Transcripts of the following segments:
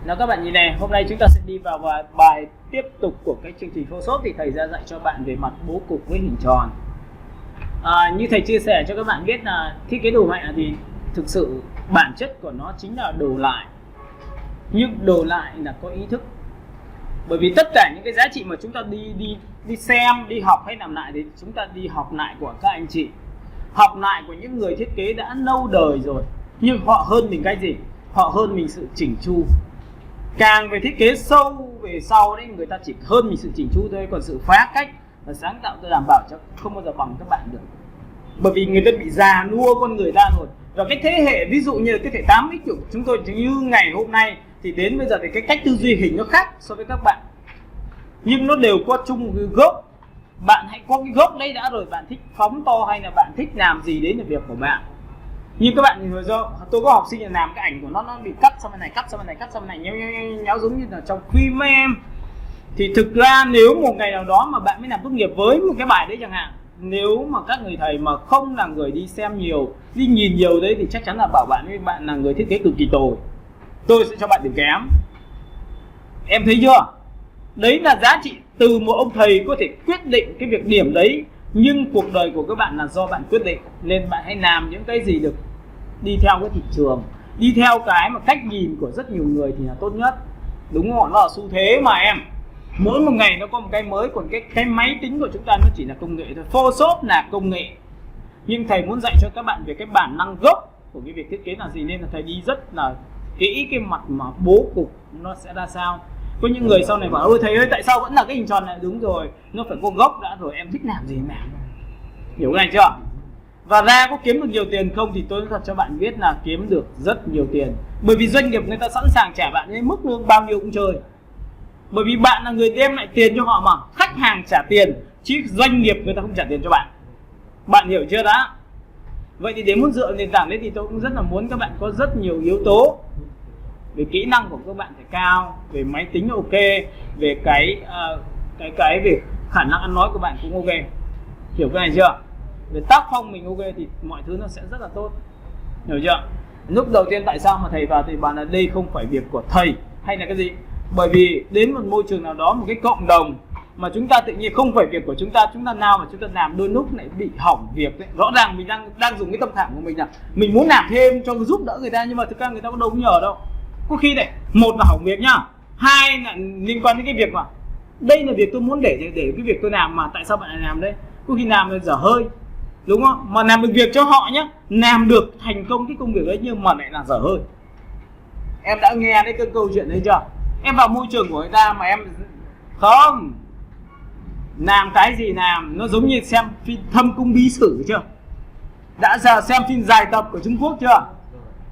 Nào các bạn nhìn này, hôm nay chúng ta sẽ đi vào bài tiếp tục của cái chương trình Photoshop thì thầy ra dạy cho bạn về mặt bố cục với hình tròn. Như thầy chia sẻ cho các bạn biết là thiết kế đồ họa thì thực sự bản chất của nó chính là đồ lại. Nhưng đồ lại là có ý thức. Bởi vì tất cả những cái giá trị mà chúng ta đi xem, đi học hay làm lại thì chúng ta đi học lại của các anh chị, học lại của những người thiết kế đã lâu đời rồi. Nhưng họ hơn mình cái gì? Họ hơn mình sự chỉnh chu. Càng về thiết kế sâu về sau đấy, người ta chỉ hơn mình sự chỉnh chu thôi, còn sự phá cách và sáng tạo tôi đảm bảo chắc không bao giờ bằng các bạn được. Bởi vì người ta bị già nua con người ta rồi. Và cái thế hệ ví dụ như cái thể 8X của chúng tôi như ngày hôm nay thì đến bây giờ thì cái cách tư duy hình nó khác so với các bạn. Nhưng nó đều có chung một cái gốc. Bạn hãy có cái gốc đấy đã rồi, bạn thích phóng to hay là bạn thích làm gì đấy là việc của bạn. Nhưng các bạn nhìn rồi do tôi có học sinh là làm cái ảnh của nó bị cắt sang bên này, cắt sang bên này, cắt sang bên này, nhéo giống như là trong phim em. Thì thực ra nếu một ngày nào đó mà bạn mới làm tốt nghiệp với một cái bài đấy chẳng hạn, nếu mà các người thầy mà không là người đi xem nhiều, đi nhìn nhiều đấy thì chắc chắn là bảo bạn là người thiết kế cực kỳ tồi. Tôi sẽ cho bạn điểm kém. Em thấy chưa? Đấy là giá trị từ một ông thầy có thể quyết định cái việc điểm đấy. Nhưng cuộc đời của các bạn là do bạn quyết định. Nên bạn hãy làm những cái gì được đi theo cái thị trường, đi theo cái mà cách nhìn của rất nhiều người thì là tốt nhất. Đúng không? Nó là xu thế mà em. Mỗi một ngày nó có một cái mới. Còn cái máy tính của chúng ta nó chỉ là công nghệ thôi. Photoshop là công nghệ. Nhưng thầy muốn dạy cho các bạn về cái bản năng gốc của cái việc thiết kế là gì. Nên là thầy đi rất là kỹ cái mặt mà bố cục nó sẽ ra sao. Có những người sau này bảo ôi thầy ơi tại sao vẫn là cái hình tròn này? Đúng rồi, nó phải có gốc đã rồi, em thích làm gì làm. Hiểu cái này chưa? Và ra có kiếm được nhiều tiền không thì tôi nói thật cho bạn biết là kiếm được rất nhiều tiền. Bởi vì doanh nghiệp người ta sẵn sàng trả bạn những mức lương bao nhiêu cũng chơi. Bởi vì bạn là người đem lại tiền cho họ mà. Khách hàng trả tiền, chứ doanh nghiệp người ta không trả tiền cho bạn. Bạn hiểu chưa đã? Vậy thì để muốn dựa nền tảng đấy thì tôi cũng rất là muốn các bạn có rất nhiều yếu tố. Về kỹ năng của các bạn phải cao, về máy tính ok, về cái về khả năng ăn nói của bạn cũng ok. Hiểu cái này chưa? Về tác phong mình ok thì mọi thứ nó sẽ rất là tốt. Hiểu chưa? Lúc đầu tiên tại sao mà thầy vào thì bảo là đây không phải việc của thầy hay là cái gì? Bởi vì đến một môi trường nào đó, một cái cộng đồng mà chúng ta tự nhiên không phải việc của chúng ta nào mà chúng ta làm đôi lúc lại bị hỏng việc đấy. Rõ ràng mình đang dùng cái tâm trạng của mình là mình muốn làm thêm cho giúp đỡ người ta, nhưng mà thực ra người ta có đâu có nhờ đâu. Có khi này, một là hỏng việc nhá, hai là liên quan đến cái việc mà đây là việc tôi muốn để cái việc tôi làm mà tại sao bạn lại làm đây? Có khi làm là dở hơi, đúng không? Mà làm được việc cho họ nhá, làm được thành công cái công việc đấy nhưng mà lại là dở hơi. Em đã nghe đấy cái câu chuyện đấy chưa? Em vào môi trường của người ta mà em không làm cái gì làm, nó giống như xem phim Thâm Cung Bí Sử chưa? Đã giờ xem phim dài tập của Trung Quốc chưa?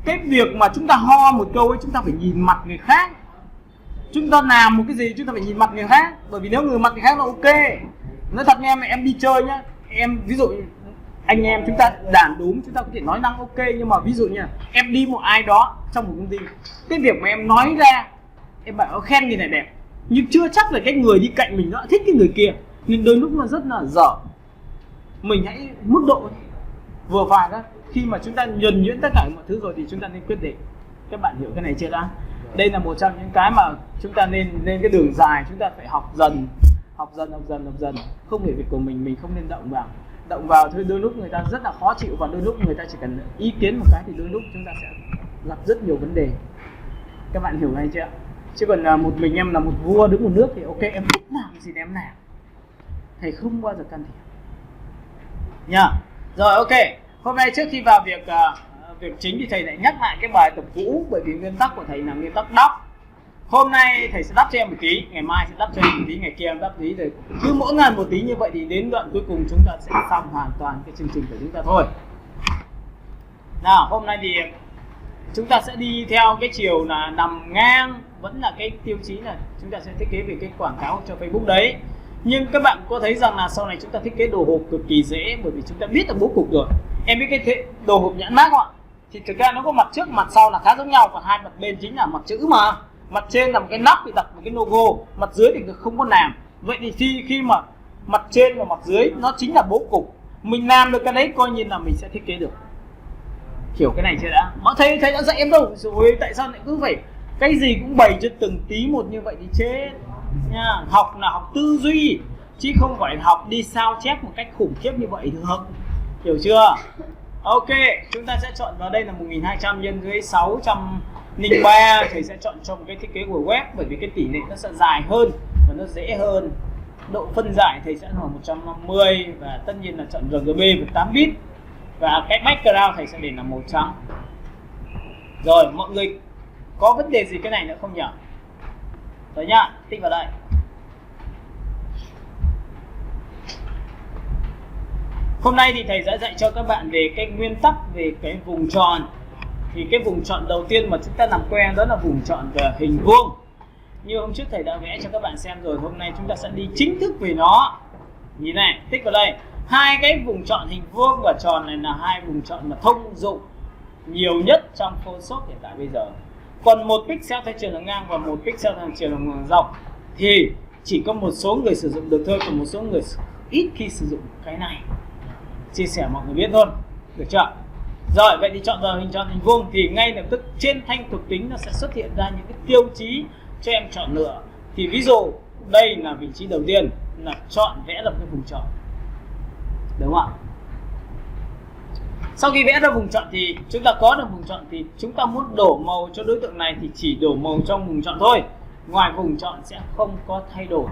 Cái việc mà chúng ta ho một câu ấy, chúng ta phải nhìn mặt người khác. Chúng ta làm một cái gì chúng ta phải nhìn mặt người khác. Bởi vì nếu người mặt người khác nó ok. Nói thật nha em đi chơi nhá, em ví dụ anh em chúng ta đàn đúng, chúng ta có thể nói năng ok. Nhưng mà ví dụ như em đi một ai đó trong một công ty, cái việc mà em nói ra, em bảo khen người này đẹp, nhưng chưa chắc là cái người đi cạnh mình nó thích cái người kia. Nhưng đôi lúc nó rất là dở. Mình hãy mức độ vừa phải thôi. Khi mà chúng ta nhuần nhuyễn tất cả mọi thứ rồi thì chúng ta nên quyết định. Các bạn hiểu cái này chưa đã? Đây là một trong những cái mà chúng ta nên cái đường dài. Chúng ta phải học dần. Không phải việc của mình không nên động vào thôi. Đôi lúc người ta rất là khó chịu, và đôi lúc người ta chỉ cần ý kiến một cái thì đôi lúc chúng ta sẽ gặp rất nhiều vấn đề. Các bạn hiểu này chưa? Chứ còn là một mình em là một vua đứng một nước thì ok, em thích làm gì thì em làm. Thầy không bao giờ can thiệp nha. Rồi ok. Hôm nay trước khi vào việc chính thì thầy lại nhắc lại cái bài tập cũ. Bởi vì nguyên tắc của thầy là nguyên tắc đắp. Hôm nay thầy sẽ đắp cho em một tí, ngày mai sẽ đắp cho em một tí, ngày kia em đắp tí. Rồi cứ mỗi ngày một tí như vậy thì đến đoạn cuối cùng chúng ta sẽ xong hoàn toàn cái chương trình của chúng ta thôi. Nào hôm nay thì chúng ta sẽ đi theo cái chiều là nằm ngang. Vẫn là cái tiêu chí là chúng ta sẽ thiết kế về cái quảng cáo cho Facebook đấy. Nhưng các bạn có thấy rằng là sau này chúng ta thiết kế đồ hộp cực kỳ dễ. Bởi vì chúng ta biết được bố cục rồi. Em biết cái đồ hộp nhãn mác không ạ? Thì thực ra nó có mặt trước mặt sau là khá giống nhau. Còn hai mặt bên chính là mặt chữ mà. Mặt trên là một cái nắp thì đặt một cái logo, mặt dưới thì không có làm. Vậy thì khi mà mặt trên và mặt dưới nó chính là bố cục, mình làm được cái đấy coi như là mình sẽ thiết kế được. Hiểu cái này chưa đã? Mà thầy đã dạy em đâu rồi, tại sao lại cứ phải Cái gì cũng bày cho từng tí một như vậy thì chết nha. Học là học tư duy chứ không phải học đi sao chép một cách khủng khiếp như vậy được. Hiểu chưa? Ok, chúng ta sẽ chọn vào đây là 1200 nhân với 603. Thầy sẽ chọn cho một cái thiết kế của web bởi vì cái tỷ lệ nó sẽ dài hơn và nó dễ hơn. Độ phân giải thầy sẽ là 150 và tất nhiên là chọn RGB với 8 bit. Và cái background thầy sẽ để là màu trắng. Rồi, mọi người có vấn đề gì cái này nữa không nhỉ? Rồi nhá, tích vào đây. Hôm nay thì thầy sẽ dạy cho các bạn về cái nguyên tắc về cái vùng tròn. Thì cái vùng tròn đầu tiên mà chúng ta làm quen đó là vùng tròn về hình vuông. Như hôm trước thầy đã vẽ cho các bạn xem rồi, hôm nay chúng ta sẽ đi chính thức về nó. Nhìn này, tích vào đây. Hai cái vùng tròn hình vuông và tròn này là hai vùng tròn mà thông dụng nhiều nhất trong Photoshop hiện tại bây giờ. Còn một pixel theo chiều là ngang và một pixel theo chiều là dọc thì chỉ có một số người sử dụng được thôi, còn một số người ít khi sử dụng cái này. Chia sẻ mọi người biết thôi, được chưa? Rồi, vậy thì chọn vào hình tròn hình vuông thì ngay lập tức trên thanh thuộc tính nó sẽ xuất hiện ra những cái tiêu chí cho em chọn lựa. Thì ví dụ đây là vị trí đầu tiên là chọn vẽ ra cái vùng tròn, đúng không ạ? Sau khi vẽ ra vùng tròn thì chúng ta có được vùng tròn thì chúng ta muốn đổ màu cho đối tượng này thì chỉ đổ màu trong vùng tròn thôi, ngoài vùng tròn sẽ không có thay đổi.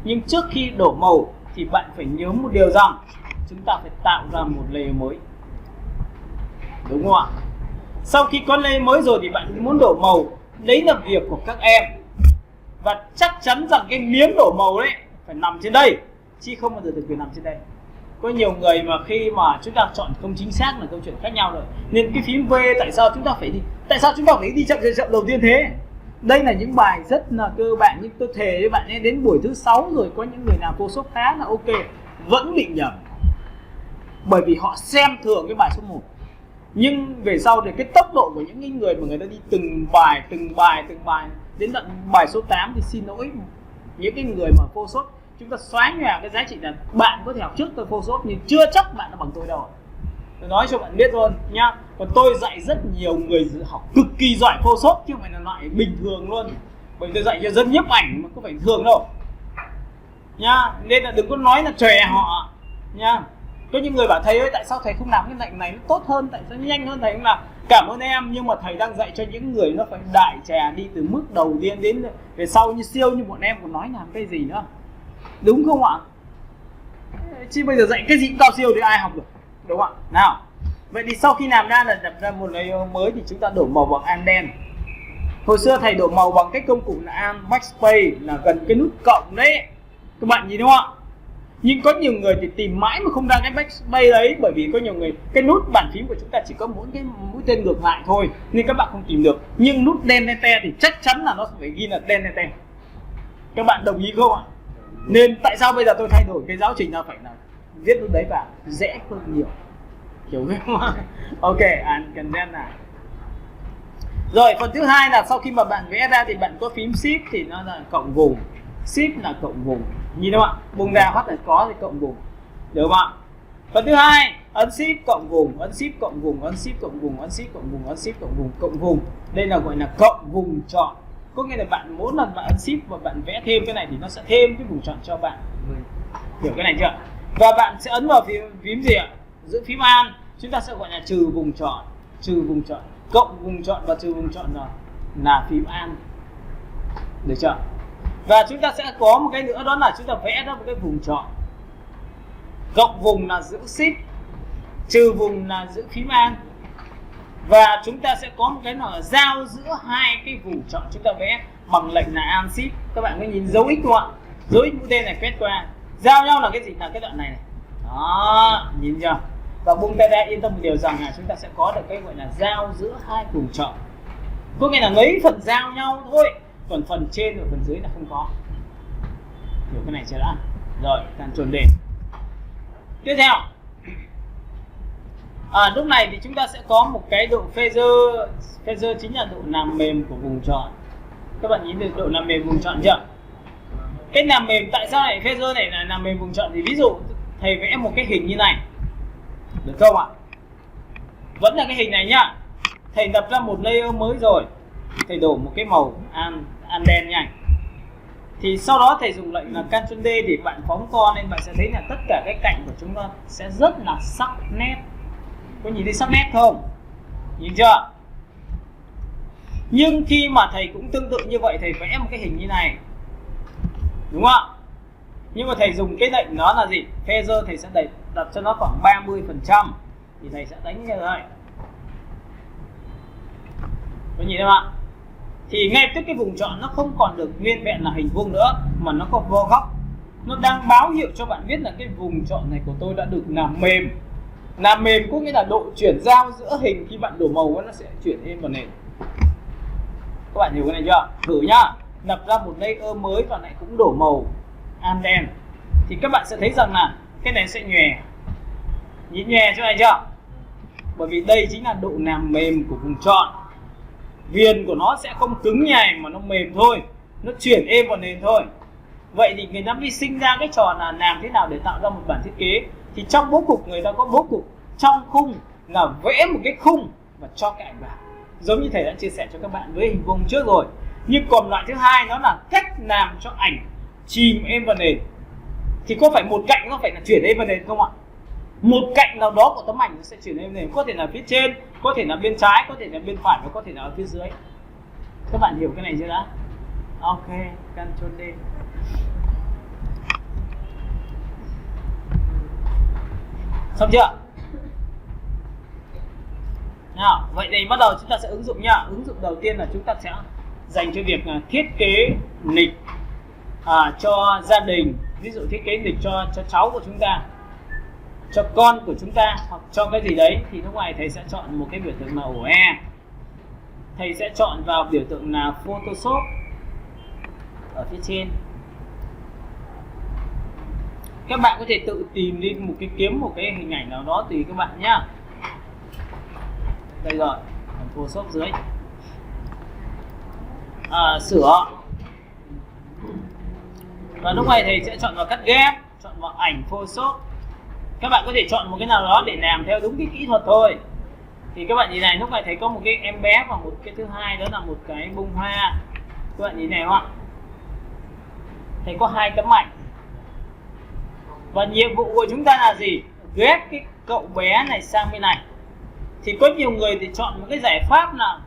Nhưng trước khi đổ màu thì bạn phải nhớ một điều rằng chúng ta phải tạo ra một layer mới, đúng không ạ? Sau khi có layer mới rồi thì bạn muốn đổ màu, đấy là việc của các em. Và chắc chắn rằng cái miếng đổ màu đấy phải nằm trên đây, chứ không bao giờ được quyền nằm trên đây. Có nhiều người mà khi mà chúng ta chọn không chính xác là câu chuyện khác nhau rồi. Nên cái phím V tại sao chúng ta phải đi chậm đầu tiên thế? Đây là những bài rất là cơ bản, nhưng tôi thề với bạn ấy đến buổi thứ 6 rồi có những người làm Photoshop khá là ok vẫn bị nhầm. Bởi vì họ xem thường cái bài số 1. Nhưng về sau thì cái tốc độ của những người mà người ta đi từng bài đến tận bài số 8 thì xin lỗi những cái người mà Photoshop chúng ta xóa nhòa cái giá trị là bạn có thể học trước tôi Photoshop nhưng chưa chắc bạn đã bằng tôi đâu. Tôi nói cho bạn biết luôn nhá. Còn tôi dạy rất nhiều người học cực kỳ giỏi Photoshop chứ không phải là loại bình thường luôn. Bởi tôi dạy cho dân nhiếp ảnh mà có phải thường đâu nhá. Nên là đừng có nói là tròe họ nhá. Có những người bảo thầy ơi tại sao thầy không làm cái lệnh này nó tốt hơn, tại sao nhanh hơn? Thầy cũng là cảm ơn em, nhưng mà thầy đang dạy cho những người nó phải đại trà đi từ mức đầu tiên đến về sau như siêu như bọn em còn nói làm cái gì nữa, đúng không ạ? Chứ bây giờ dạy cái gì cũng cao siêu thì ai học được, đúng không ạ? Nào, vậy thì sau khi làm ra là đặt ra một layer mới thì chúng ta đổ màu bằng an đen. Hồi xưa thầy đổ màu bằng cái công cụ là an backspace, là gần cái nút cộng đấy, các bạn nhìn đúng không ạ? Nhưng có nhiều người thì tìm mãi mà không ra cái backspace đấy, bởi vì có nhiều người cái nút bàn phím của chúng ta chỉ có mỗi cái mũi tên ngược lại thôi nên các bạn không tìm được. Nhưng nút delete thì chắc chắn là nó phải ghi là delete. Các bạn đồng ý không ạ? Nên tại sao bây giờ tôi thay đổi cái giáo trình là phải là viết nút đấy vào dễ hơn nhiều, hiểu không? Ok, and content này. Rồi phần thứ hai là sau khi mà bạn vẽ ra thì bạn có phím shift thì nó là cộng vùng, shift là cộng vùng, nhìn không ạ? Vùng ra phát là có thì cộng vùng, được không ạ? Phần thứ hai ấn shift cộng vùng, ấn shift cộng vùng, ấn shift cộng vùng, ấn shift cộng vùng, ấn shift cộng vùng, cộng vùng. Đây là gọi là cộng vùng chọn. Có nghĩa là bạn mỗi lần bạn ấn shift và bạn vẽ thêm cái này thì nó sẽ thêm cái vùng chọn cho bạn. Hiểu cái này chưa? Và bạn sẽ ấn vào phím gì ạ? Giữ phím An, chúng ta sẽ gọi là trừ vùng chọn, cộng vùng chọn và trừ vùng chọn là phím An. Được chưa? Và chúng ta sẽ có một cái nữa đó là chúng ta vẽ ra một cái vùng chọn. Cộng vùng là giữ shift, trừ vùng là giữ phím An. Và chúng ta sẽ có một cái là giao giữa hai cái vùng chọn chúng ta vẽ bằng lệnh là Alt Shift. Các bạn có nhìn dấu X không ạ? Dấu X mũi tên này quét qua. Giao nhau là cái gì? Là cái đoạn này. Đó, nhìn chưa? Và buông tay ra, yên tâm một điều rằng là chúng ta sẽ có được cái gọi là giao giữa hai vùng chọn. Có nghĩa là lấy phần giao nhau thôi, còn phần trên và phần dưới là không có. Hiểu cái này chưa đã? Rồi, Ctrl D. Tiếp theo, lúc này thì chúng ta sẽ có một cái độ phasor. Phasor chính là độ làm mềm của vùng chọn. Các bạn nhìn được độ làm mềm vùng chọn chưa? Cái làm mềm, tại sao lại phasor này là làm mềm vùng chọn? Thì ví dụ thầy vẽ một cái hình như này, được không ạ? Vẫn là cái hình này nhá. Thầy lập ra một layer mới rồi thầy đổ một cái màu an đen nha. Thì sau đó thầy dùng lệnh là Ctrl D thì bạn phóng to lên, bạn sẽ thấy là tất cả cái cạnh của chúng ta sẽ rất là sắc nét. Có nhìn thấy sắc nét không? Nhìn chưa? Nhưng khi mà thầy cũng tương tự như vậy, thầy vẽ một cái hình như này, đúng không? Nhưng mà thầy dùng cái lệnh nó là gì? Feather thầy sẽ đặt cho nó khoảng 30%. Thì thầy sẽ đánh như vậy. Có nhìn thấy không ạ? Thì ngay tức cái vùng chọn nó không còn được nguyên vẹn là hình vuông nữa, mà nó có vo góc. Nó đang báo hiệu cho bạn biết là cái vùng chọn này của tôi đã được làm mềm. Làm mềm có nghĩa là độ chuyển giao giữa hình khi bạn đổ màu nó sẽ chuyển êm vào nền. Các bạn hiểu cái này chưa? Thử nhá. Lập ra một layer mới và lại cũng đổ màu an đen. Thì các bạn sẽ thấy rằng là cái này sẽ nhòe. Nhìn nhòe chỗ này chưa? Bởi vì đây chính là độ làm mềm của vùng chọn. Viền của nó sẽ không cứng nhài mà nó mềm thôi, nó chuyển êm vào nền thôi. Vậy thì người ta mới sinh ra cái trò là làm thế nào để tạo ra một bản thiết kế. Thì trong bố cục người ta có bố cục, trong khung là vẽ một cái khung và cho cái ảnh vào. Giống như thầy đã chia sẻ cho các bạn với hình vuông trước rồi. Nhưng còn loại thứ hai nó là cách làm cho ảnh chìm êm vào nền. Thì có phải một cạnh nó phải là chuyển êm vào nền không ạ? Một cạnh nào đó của tấm ảnh nó sẽ chuyển êm nền, có thể là phía trên, có thể là bên trái, có thể là bên phải và có thể là ở phía dưới. Các bạn hiểu cái này chưa đã? Ok, Ctrl D. Xong chưa? Nào, vậy thì bắt đầu chúng ta sẽ ứng dụng nhá. Ứng dụng đầu tiên là chúng ta sẽ dành cho việc thiết kế nịch cho gia đình. Ví dụ thiết kế nịch cho cháu của chúng ta, cho con của chúng ta, hoặc cho cái gì đấy. Thì lúc này thầy sẽ chọn một cái biểu tượng là ổ E. Thầy sẽ chọn vào biểu tượng là Photoshop ở phía trên. Các bạn có thể tự tìm đi kiếm một cái hình ảnh nào đó tùy các bạn nhá. Đây rồi, Photoshop dưới. Sửa. Và lúc này thầy sẽ chọn vào cắt ghép, chọn vào ảnh Photoshop. Các bạn có thể chọn một cái nào đó để làm theo đúng cái kỹ thuật thôi. Thì các bạn nhìn này, lúc này thấy có một cái em bé và một cái thứ hai đó là một cái bông hoa. Các bạn nhìn này không ạ? Thầy có hai tấm ảnh. Và nhiệm vụ của chúng ta là gì? Ghép cái cậu bé này sang bên này. Thì có nhiều người thì chọn một cái giải pháp là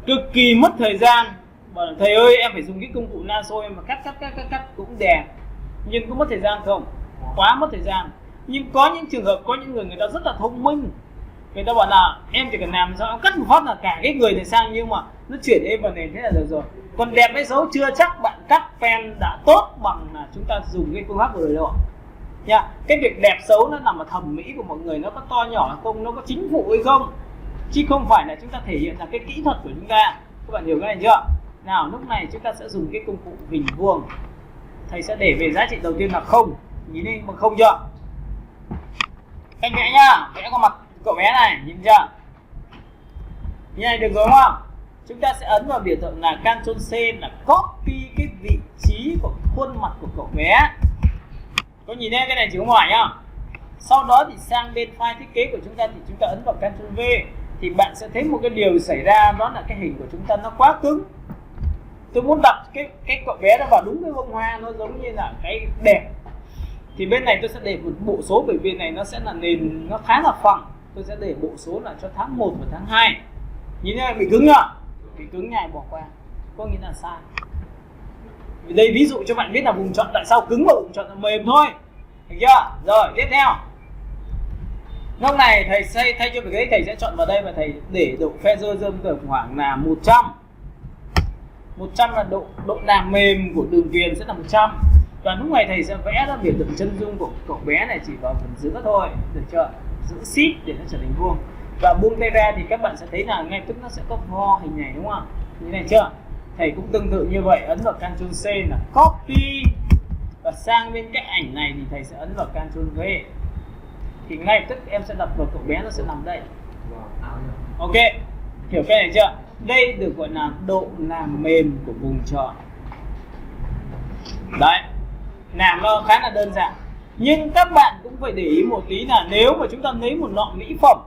cực kỳ mất thời gian. Bảo là thầy ơi em phải dùng cái công cụ lasso em mà cắt cũng đẹp. Nhưng có mất thời gian không? Quá mất thời gian. Nhưng có những trường hợp, có những người ta rất là thông minh. Người ta bảo là em chỉ cần làm sao em cắt một phát là cả cái người này sang, nhưng mà nó chuyển êm vào nền thế là được rồi. Còn đẹp hay xấu chưa chắc bạn cắt pen đã tốt bằng là chúng ta dùng cái phương pháp vừa rồi đâu ạ. Nha, cái việc đẹp xấu nó nằm ở thẩm mỹ của mọi người, nó có to nhỏ hay không, nó có chính vụ hay không, chứ không phải là chúng ta thể hiện là cái kỹ thuật của chúng ta. Các bạn hiểu cái này chưa? Nào, lúc này chúng ta sẽ dùng cái công cụ hình vuông. Thầy sẽ để về giá trị đầu tiên là 0. Nhìn lên bằng 0 chưa? Anh vẽ nhá, vẽ qua mặt cậu bé này, nhìn chưa? Như này được rồi đúng không? Chúng ta sẽ ấn vào biểu tượng là Ctrl C là copy cái vị trí của khuôn mặt của cậu bé. Có nhìn thấy cái này chứ không phải nhá. Sau đó thì sang bên file thiết kế của chúng ta thì chúng ta ấn vào Ctrl V. Thì bạn sẽ thấy một cái điều xảy ra, đó là cái hình của chúng ta nó quá cứng. Tôi muốn đặt cái cậu bé nó vào đúng cái bông hoa, nó giống như là cái đẹp. Thì bên này tôi sẽ để một bộ số, bởi vì này nó sẽ là nền nó khá là phẳng. Tôi sẽ để bộ số là cho tháng 1 và tháng 2. Nhìn thấy bị cứng nhá. Bị cứng này bỏ qua. Có nghĩa là sai. Đây ví dụ cho bạn biết là vùng chọn tại sao cứng và vùng chọn là mềm thôi. Được chưa? Rồi, tiếp theo. Lúc này thầy thay cho việc đấy, thầy sẽ chọn vào đây và thầy để độ feather dâm từ khoảng là 100. 100 là độ làm mềm của đường viền sẽ là 100. Và lúc này thầy sẽ vẽ ra biểu tượng chân dung của cậu bé này chỉ vào phần giữa thôi. Được chưa? Giữ shift để nó trở thành vuông. Và buông tay ra thì các bạn sẽ thấy là ngay tức nó sẽ có vo hình này đúng không? Như này chưa? Thầy cũng tương tự như vậy, ấn vào Ctrl C là copy. Và sang bên cái ảnh này thì thầy sẽ ấn vào Ctrl V. Thì ngay tức em sẽ đặt vào cậu bé, nó sẽ nằm đây. Ok, hiểu cái này chưa? Đây được gọi là độ làm mềm của vùng chọn. Đấy, làm nó khá là đơn giản. Nhưng các bạn cũng phải để ý một tí là nếu mà chúng ta lấy một lọ mỹ phẩm,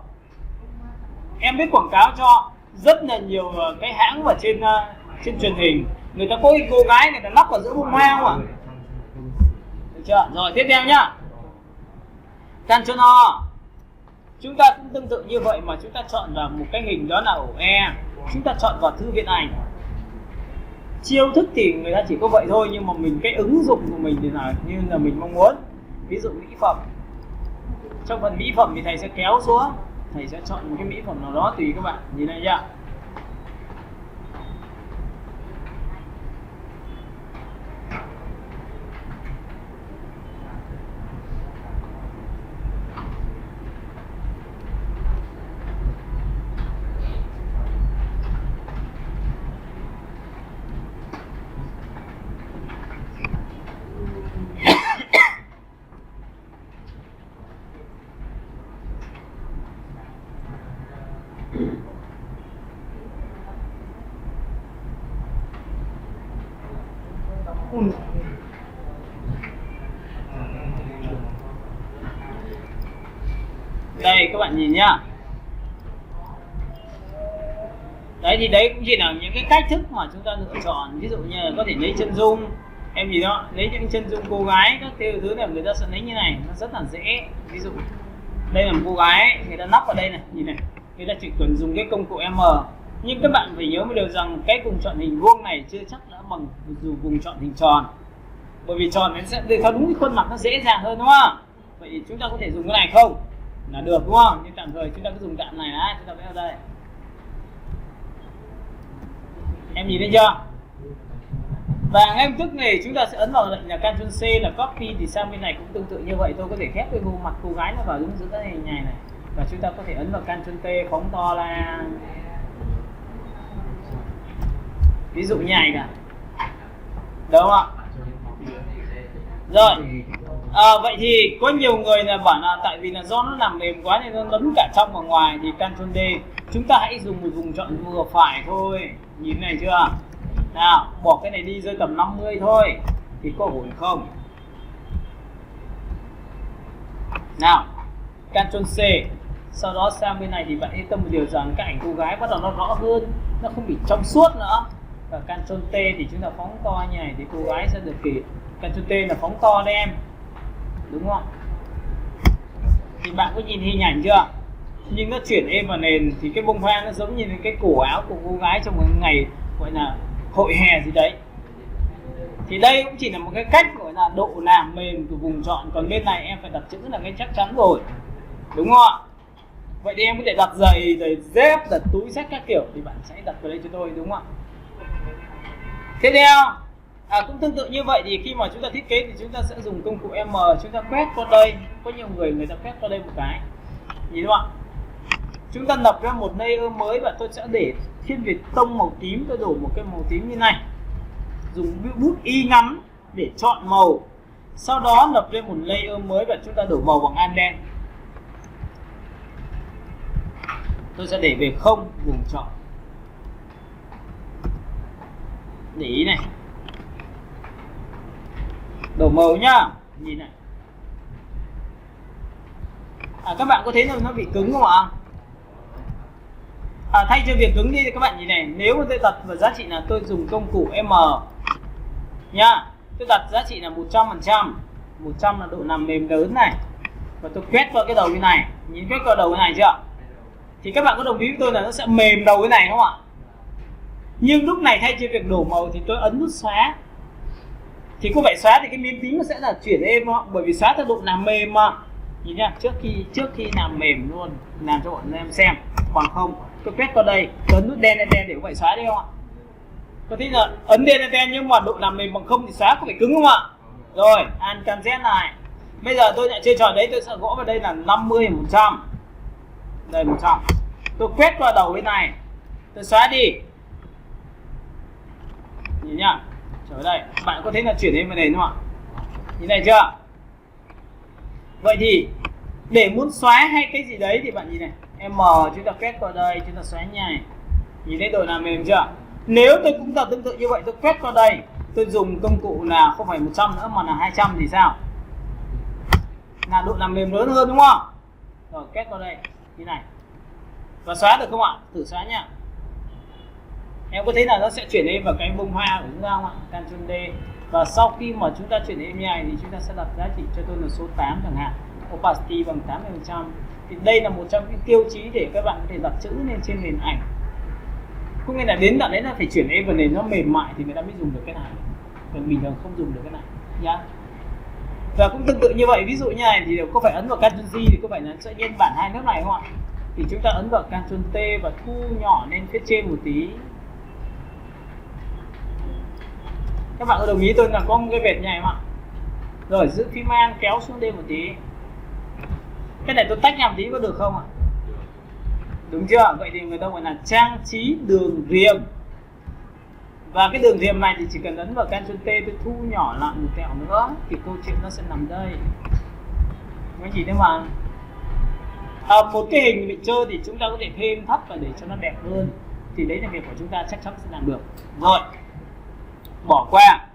em biết quảng cáo cho rất là nhiều cái hãng và trên truyền hình người ta có cái cô gái người ta nắp vào giữa bông hoa không ạ? Được chưa? Rồi tiếp theo nhá. Ctrl O. Chúng ta cũng tương tự như vậy mà chúng ta chọn vào một cái hình đó là ổ E. Chúng ta chọn vào thư viện ảnh. Chiêu thức thì người ta chỉ có vậy thôi, nhưng mà mình cái ứng dụng của mình thì là như là mình mong muốn. Ví dụ mỹ phẩm. Trong phần mỹ phẩm thì thầy sẽ kéo xuống, thầy sẽ chọn một cái mỹ phẩm nào đó tùy các bạn. Nhìn này nhá. Đây các bạn nhìn nhá. Đấy thì đấy cũng chỉ là những cái cách thức mà chúng ta lựa chọn. Ví dụ như là có thể lấy chân dung. Em nhìn đó, lấy những chân dung cô gái, các thứ này người ta sẽ lấy như này, nó rất là dễ. Ví dụ đây là một cô gái, người ta nắp vào đây này, nhìn này. Người ta chỉ cần dùng cái công cụ M. Nhưng các bạn phải nhớ một điều rằng cái vùng chọn hình vuông này chưa chắc đã bằng dù vùng chọn hình tròn. Bởi vì tròn nó sẽ theo đúng cái khuôn mặt nó dễ dàng hơn đúng không? Vậy thì chúng ta có thể dùng cái này không? Là được đúng không? Nhưng tạm thời chúng ta cứ dùng tạm này đã, chúng ta vẽ ở đây. Em nhìn thấy chưa? Và ngay lập tức này chúng ta sẽ ấn vào lệnh là Ctrl C là copy, thì sang bên này cũng tương tự như vậy. Tôi có thể khép cái gương mặt cô gái nó vào đúng giữa cái hình này. Và chúng ta có thể ấn vào Ctrl T phóng to ra. Ví dụ như này cả. Đúng không ạ? Rồi. Vậy thì có nhiều người là bảo là tại vì là do nó làm mềm quá nên nó lấn cả trong và ngoài, thì Ctrl D. Chúng ta hãy dùng một vùng chọn vừa phải thôi. Nhìn này chưa? Nào, bỏ cái này đi rơi tầm 50 thôi. Thì có ổn không? Nào, Ctrl C. Sau đó sang bên này thì bạn yên tâm một điều rằng các ảnh cô gái bắt đầu nó rõ hơn, nó không bị trong suốt nữa. Và Ctrl T thì chúng ta phóng to như này thì cô gái sẽ được kịp. Ctrl T là phóng to đấy em. Đúng không? Thì bạn có nhìn hình ảnh chưa? Nhưng nó chuyển êm vào nền thì cái bông hoa nó giống như cái cổ áo của cô gái trong một ngày gọi là hội hè gì đấy. Thì đây cũng chỉ là một cái cách gọi là độ làm mềm của vùng chọn. Còn bên này em phải đặt chữ là cái chắc chắn rồi. Đúng không ạ? Vậy thì em có thể đặt giày, rồi dép, đặt túi xách các kiểu thì bạn sẽ đặt vào đây cho tôi, đúng không ạ? Tiếp theo cũng tương tự như vậy, thì khi mà chúng ta thiết kế thì chúng ta sẽ dùng công cụ M, chúng ta quét qua đây. Có nhiều người ta quét qua đây một cái, nhìn không ạ? Chúng ta lập ra một layer mới và tôi sẽ để thiên về tông màu tím, tôi đổ một cái màu tím như này. Dùng bút Y ngắn để chọn màu. Sau đó lập lên một layer mới và chúng ta đổ màu bằng an đen. Tôi sẽ để về 0 vùng chọn. Để ý này. Đổ màu nhá. Nhìn này. Các bạn có thấy là nó bị cứng không ạ? Thay cho việc cứng đi thì các bạn nhìn này. Nếu mà tôi đặt vào giá trị là tôi dùng công cụ M nhá. Tôi đặt giá trị là 100%. 100 là độ làm mềm lớn này. Và tôi quét vào cái đầu như này. Nhìn quét vào đầu cái này chưa? Thì các bạn có đồng ý với tôi là nó sẽ mềm đầu cái này không ạ? Nhưng lúc này thay cho việc đổ màu thì tôi ấn nút xóa. Thì có phải xóa thì cái miếng tím nó sẽ là chuyển êm không? Bởi vì xóa theo độ làm mềm mà. Nhìn nha, trước khi làm mềm luôn, làm cho bọn em xem. Bằng không, tôi quét vào đây, tôi ấn nút đen để có phải xóa đi không ạ? Có thấy là ấn đen nhưng mà độ làm mềm bằng không thì xóa có phải cứng không ạ? Rồi, Alt Ctrl Z này. Bây giờ tôi lại chơi trò đấy, tôi sẽ gõ vào đây là 50 100. Đây 100. Tôi quét vào đầu bên này. Tôi xóa đi. Nhìn nhá. Trở đây. Bạn có thấy là chuyển lên vào nền không ạ? Nhìn này chưa? Vậy thì để muốn xóa hay cái gì đấy thì bạn nhìn này. M chúng ta quét vào đây, chúng ta xóa như này. Nhìn thấy độ làm mềm chưa? Nếu tôi cũng tương tự như vậy, tôi quét vào đây, tôi dùng công cụ là không phải 100 nữa mà là 200 thì sao? Là độ làm mềm lớn hơn đúng không? Rồi quét vào đây như này. Và xóa được không ạ? Thử xóa nha. Em có thấy là nó sẽ chuyển em vào cái bông hoa của chúng ta không ạ? Ctrl D. Và sau khi mà chúng ta chuyển em như này thì chúng ta sẽ đặt giá trị cho tôi là số 8 chẳng hạn, opacity bằng 80%. Thì đây là một trong những tiêu chí để các bạn có thể đặt chữ lên trên nền ảnh. Cũng nghĩa là đến đoạn đấy là phải chuyển em vào nền nó mềm mại thì người ta mới dùng được cái này, còn bình thường không dùng được cái này nhá. Và cũng tương tự như vậy, ví dụ như này thì có phải ấn vào Ctrl G thì có phải là sẽ nhân bản hai nước này không ạ? Thì chúng ta ấn vào Ctrl T và thu nhỏ lên phía trên một tí. Các bạn có đồng ý tôi là có một cái vệt này không ạ? Rồi giữ phím An kéo xuống đây một tí. Cái này tôi tách nhầm tí có được không ạ? Đúng chưa? Vậy thì người ta gọi là trang trí đường viền. Và cái đường viền này thì chỉ cần ấn vào Ctrl T tôi thu nhỏ lại một tẹo nữa thì câu chuyện nó sẽ nằm đây. Cái gì đấy mà một cái hình bị trơ thì chúng ta có thể thêm thấp và để cho nó đẹp hơn. Thì đấy là việc của chúng ta chắc chắn sẽ làm được. Rồi, bỏ qua.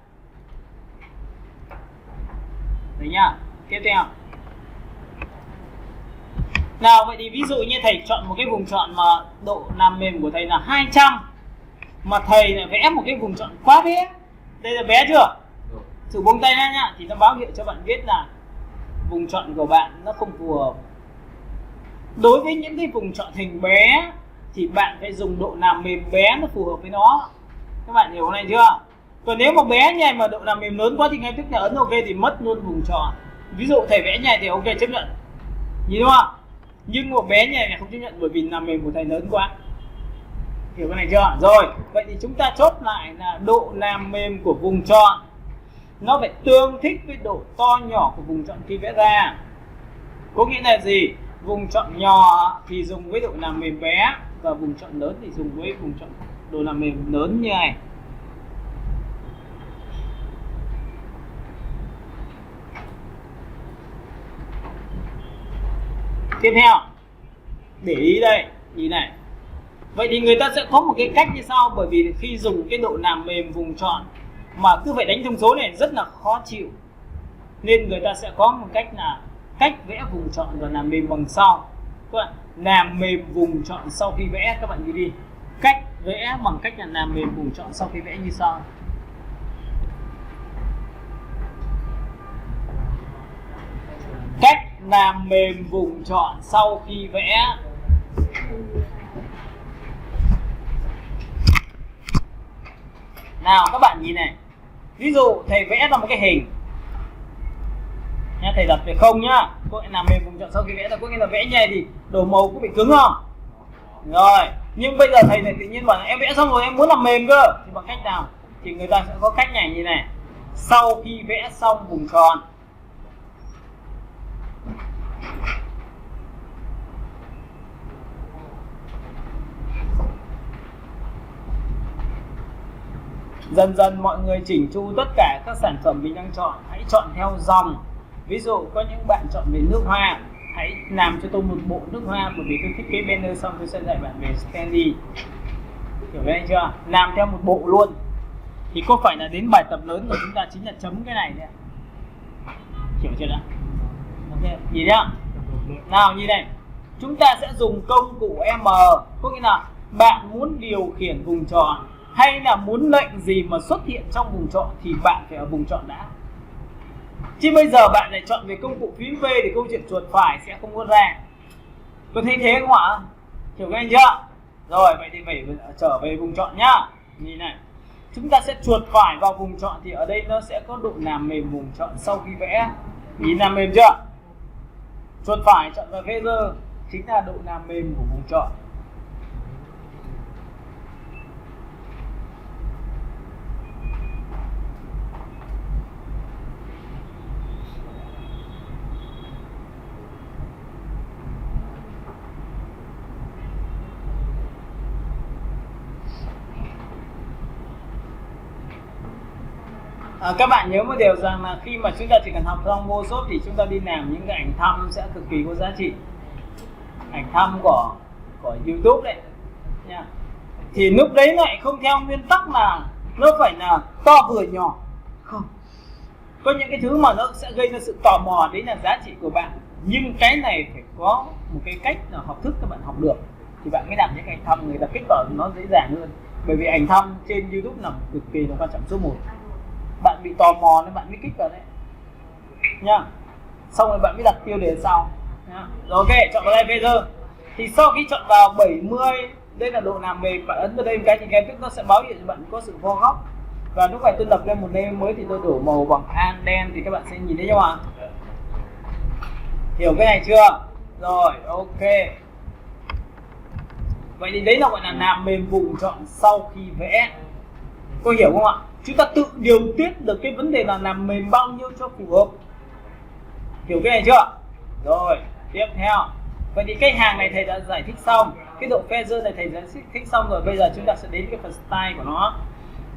Đấy nhá. Tiếp theo. Nào vậy thì ví dụ như thầy chọn một cái vùng chọn mà độ làm mềm của thầy là 200, mà thầy lại vẽ một cái vùng chọn quá bé. Đây là bé chưa? Thử buông tay ra nhá, thì nó báo hiệu cho bạn biết là vùng chọn của bạn nó không phù hợp. Đối với những cái vùng chọn hình bé thì bạn phải dùng độ làm mềm bé nó phù hợp với nó. Các bạn hiểu này chưa? Còn nếu mà bé như này mà độ làm mềm lớn quá thì ngay tức là ấn OK thì mất luôn vùng chọn. Ví dụ thầy vẽ như này thì OK chấp nhận. Nhìn đúng không? Nhưng một bé như này không chấp nhận bởi vì làm mềm của thầy lớn quá. Hiểu cái này chưa? Rồi, vậy thì chúng ta chốt lại là độ làm mềm của vùng chọn nó phải tương thích với độ to nhỏ của vùng chọn khi vẽ ra. Có nghĩa là gì? Vùng chọn nhỏ thì dùng với độ làm mềm bé, và vùng chọn lớn thì dùng với vùng chọn độ làm mềm lớn như này. Tiếp theo, để ý đây, nhìn này. Vậy thì người ta sẽ có một cái cách như sau, bởi vì khi dùng cái độ làm mềm vùng chọn mà cứ phải đánh thông số này rất là khó chịu, nên người ta sẽ có một cách là cách vẽ vùng chọn và làm mềm bằng sau. Các bạn làm mềm vùng chọn sau khi vẽ, các bạn ghi đi. Cách vẽ bằng cách là làm mềm vùng chọn sau khi vẽ như sau. Cách làm mềm vùng chọn sau khi vẽ. Nào các bạn nhìn này. Ví dụ thầy vẽ ra một cái hình nha, thầy đặt về không nhá. Có làm mềm vùng chọn sau khi vẽ là có nghĩa là vẽ như này thì đồ màu có bị cứng không? Rồi, nhưng bây giờ thầy này tự nhiên bảo là em vẽ xong rồi em muốn làm mềm cơ, thì bằng cách nào? Thì người ta sẽ có cách này như này. Sau khi vẽ xong vùng tròn, dần dần mọi người chỉnh chu tất cả các sản phẩm mình đang chọn, hãy chọn theo dòng. Ví dụ có những bạn chọn về nước hoa, hãy làm cho tôi một bộ nước hoa, bởi vì tôi thiết kế banner xong tôi sẽ dạy bạn về Stanley. Hiểu đấy chưa? Làm theo một bộ luôn. Thì có phải là đến bài tập lớn của chúng ta chính là chấm cái này đấy. Hiểu chưa đã? Ok, nhìn nhá. Nào nhìn này. Chúng ta sẽ dùng công cụ M, có nghĩa là bạn muốn điều khiển vùng chọn hay là muốn lệnh gì mà xuất hiện trong vùng chọn thì bạn phải ở vùng chọn đã. Chứ bây giờ bạn lại chọn về công cụ phím V thì câu chuyện chuột phải sẽ không có ra. Có thấy thế không ạ? Hiểu các anh chưa? Rồi, vậy thì phải trở về vùng chọn nhá. Nhìn này. Chúng ta sẽ chuột phải vào vùng chọn thì ở đây nó sẽ có độ làm mềm vùng chọn sau khi vẽ. Nhìn làm mềm chưa? Chuột phải chọn vào Feather chính là độ làm mềm của vùng chọn. Các bạn nhớ một điều rằng là khi mà chúng ta chỉ cần học xong Photoshop thì chúng ta đi làm những cái ảnh thăm sẽ cực kỳ có giá trị. Ảnh thăm của YouTube đấy nha. Thì lúc đấy lại không theo nguyên tắc là nó phải là to vừa nhỏ. Không. Có những cái thứ mà nó sẽ gây ra sự tò mò, đấy là giá trị của bạn. Nhưng cái này phải có một cái cách là học thức các bạn học được thì bạn mới làm những ảnh thăm người ta kích vào nó dễ dàng hơn. Bởi vì ảnh thăm trên YouTube là cực kỳ là quan trọng số 1. Bạn bị tò mò nên bạn mới kích vào đấy nhá. Xong rồi bạn mới đặt tiêu đề sau nhá. Rồi ok, chọn vào đây phaser. Thì sau khi chọn vào 70, đây là độ làm mềm, bạn ấn vào đây một cái thì ngay tức nó sẽ báo hiện cho bạn có sự vo góc. Và lúc này tôi lập lên một name mới thì tôi đổ màu bằng an đen thì các bạn sẽ nhìn thấy không ạ? Hiểu cái này chưa? Rồi ok. Vậy thì đấy là gọi là làm mềm vùng chọn sau khi vẽ. Có hiểu không ạ? Chúng ta tự điều tiết được cái vấn đề là làm mềm bao nhiêu cho phù hợp. Hiểu cái này chưa? Rồi, tiếp theo. Vậy thì cái hàng này thầy đã giải thích xong. Cái độ feather này thầy đã giải thích xong rồi. Bây giờ chúng ta sẽ đến cái phần style của nó.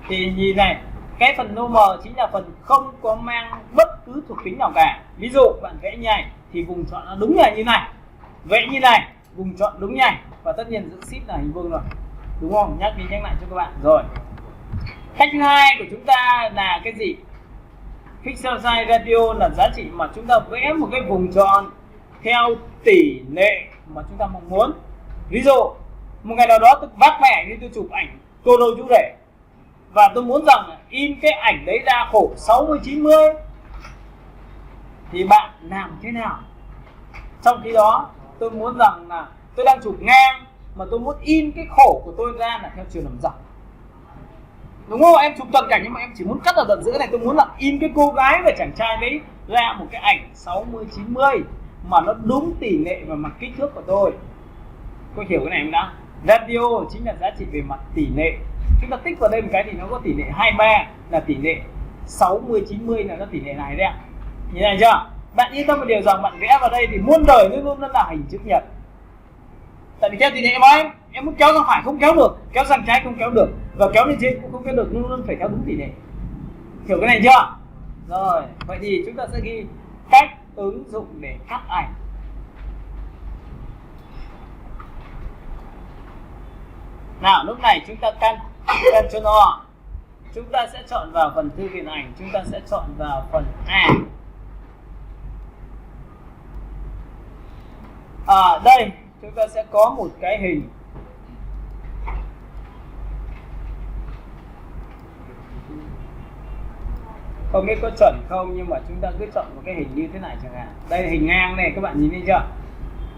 Thì nhìn này, cái phần normal chính là phần không có mang bất cứ thuộc tính nào cả. Ví dụ bạn vẽ như này thì vùng chọn nó đúng là như này. Vẽ như này, vùng chọn đúng như này. Và tất nhiên giữ shift là hình vuông rồi. Đúng không? Nhắc đi nhắc lại cho các bạn. Rồi. Cách thứ hai của chúng ta là cái gì? Pixel size ratio là giá trị mà chúng ta vẽ một cái vùng tròn theo tỷ lệ mà chúng ta mong muốn. Ví dụ, một ngày nào đó tôi vác mẹ đi tôi chụp ảnh cô dâu chú rể và tôi muốn rằng in cái ảnh đấy ra khổ 60-90 thì bạn làm thế nào? Trong khi đó tôi muốn rằng là tôi đang chụp ngang mà tôi muốn in cái khổ của tôi ra là theo chiều nằm dọc. Đúng không? Em chụp toàn cảnh nhưng mà em chỉ muốn cắt ở đoạn giữa này, tôi muốn là in cái cô gái và chàng trai đấy ra một cái ảnh 60-90 mà nó đúng tỷ lệ và mặt kích thước của tôi. Có hiểu cái này không đã? Ratio chính là giá trị về mặt tỷ lệ. Chúng ta tích vào đây một cái thì nó có tỷ lệ 23 là tỷ lệ, 60-90 là nó tỷ lệ này đấy ạ. Nhìn này chưa? Bạn yên tâm một điều rằng bạn vẽ vào đây thì muôn đời luôn luôn là hình chữ nhật. Tại vì theo tỷ lệ mà em muốn kéo sang phải không kéo được, kéo sang trái không kéo được, và kéo lên trên cũng không kéo được, luôn luôn phải theo đúng tỷ lệ. Hiểu cái này chưa? Rồi, vậy thì chúng ta sẽ ghi cách ứng dụng để cắt ảnh. Nào, lúc này chúng ta Ctrl O. Chúng ta sẽ chọn vào phần thư viện ảnh, chúng ta sẽ chọn vào phần A. Ở đây chúng ta sẽ có một cái hình. Không biết có chuẩn không nhưng mà chúng ta cứ chọn một cái hình như thế này chẳng hạn. Đây là hình ngang này, các bạn nhìn thấy chưa?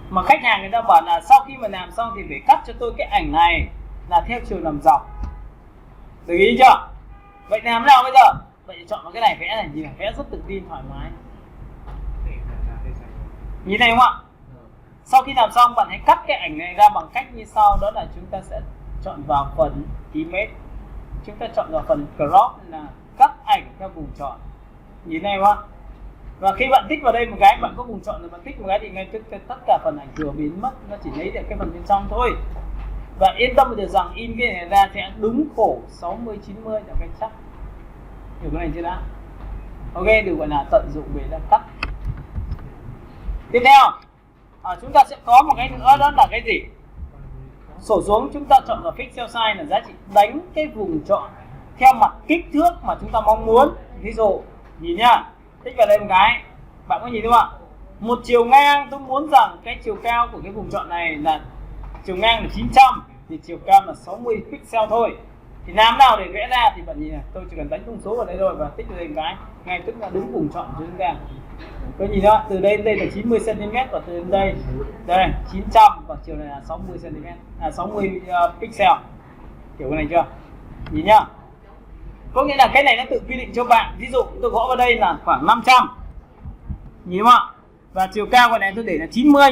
Mà khách hàng người ta bảo là sau khi mà làm xong thì phải cắt cho tôi cái ảnh này là theo chiều nằm dọc. Được ý chưa? Vậy làm nào bây giờ? Vậy chọn vào cái này vẽ này, nhìn này, vẽ rất tự tin thoải mái. Nhìn này không ạ? Sau khi làm xong bạn hãy cắt cái ảnh này ra bằng cách như sau, đó là chúng ta sẽ chọn vào phần image. Chúng ta chọn vào phần crop là cắt ảnh theo vùng chọn. Nhìn này không ạ? Và khi bạn tích vào đây một cái, bạn có vùng chọn rồi, bạn tích một cái thì ngay tức tất cả phần ảnh thừa biến mất, nó chỉ lấy được cái phần bên trong thôi. Và yên tâm được rằng in cái này ra sẽ đúng khổ 60-90 là cái chắc. Hiểu cái này chưa đã? Ok, được gọi là tận dụng về là cắt. Tiếp theo, chúng ta sẽ có một cái nữa, đó là cái gì? Sổ xuống chúng ta chọn vào pixel size là giá trị đánh cái vùng chọn theo mặt kích thước mà chúng ta mong muốn. Ví dụ, nhìn nhá, tích vào đây một cái, bạn có nhìn không ạ? Một chiều ngang tôi muốn rằng cái chiều cao của cái vùng chọn này là chiều ngang là 900 thì chiều cao là 60 pixel thôi. Thì làm nào để vẽ ra thì bạn nhìn này, tôi chỉ cần đánh thông số vào đây thôi và tích vào đây một cái, ngay tức là đúng vùng chọn của chúng ta. Có nhìn đó, từ đây đến đây là 90 cm và từ đến đây 900 và chiều này là 60 cm, 60 pixel. Kiểu cái này chưa? Nhìn nhá. Có nghĩa là cái này nó tự quy định cho bạn. Ví dụ tôi gõ vào đây là khoảng 500. Nhìn không ạ? Và chiều cao của này tôi để là 90.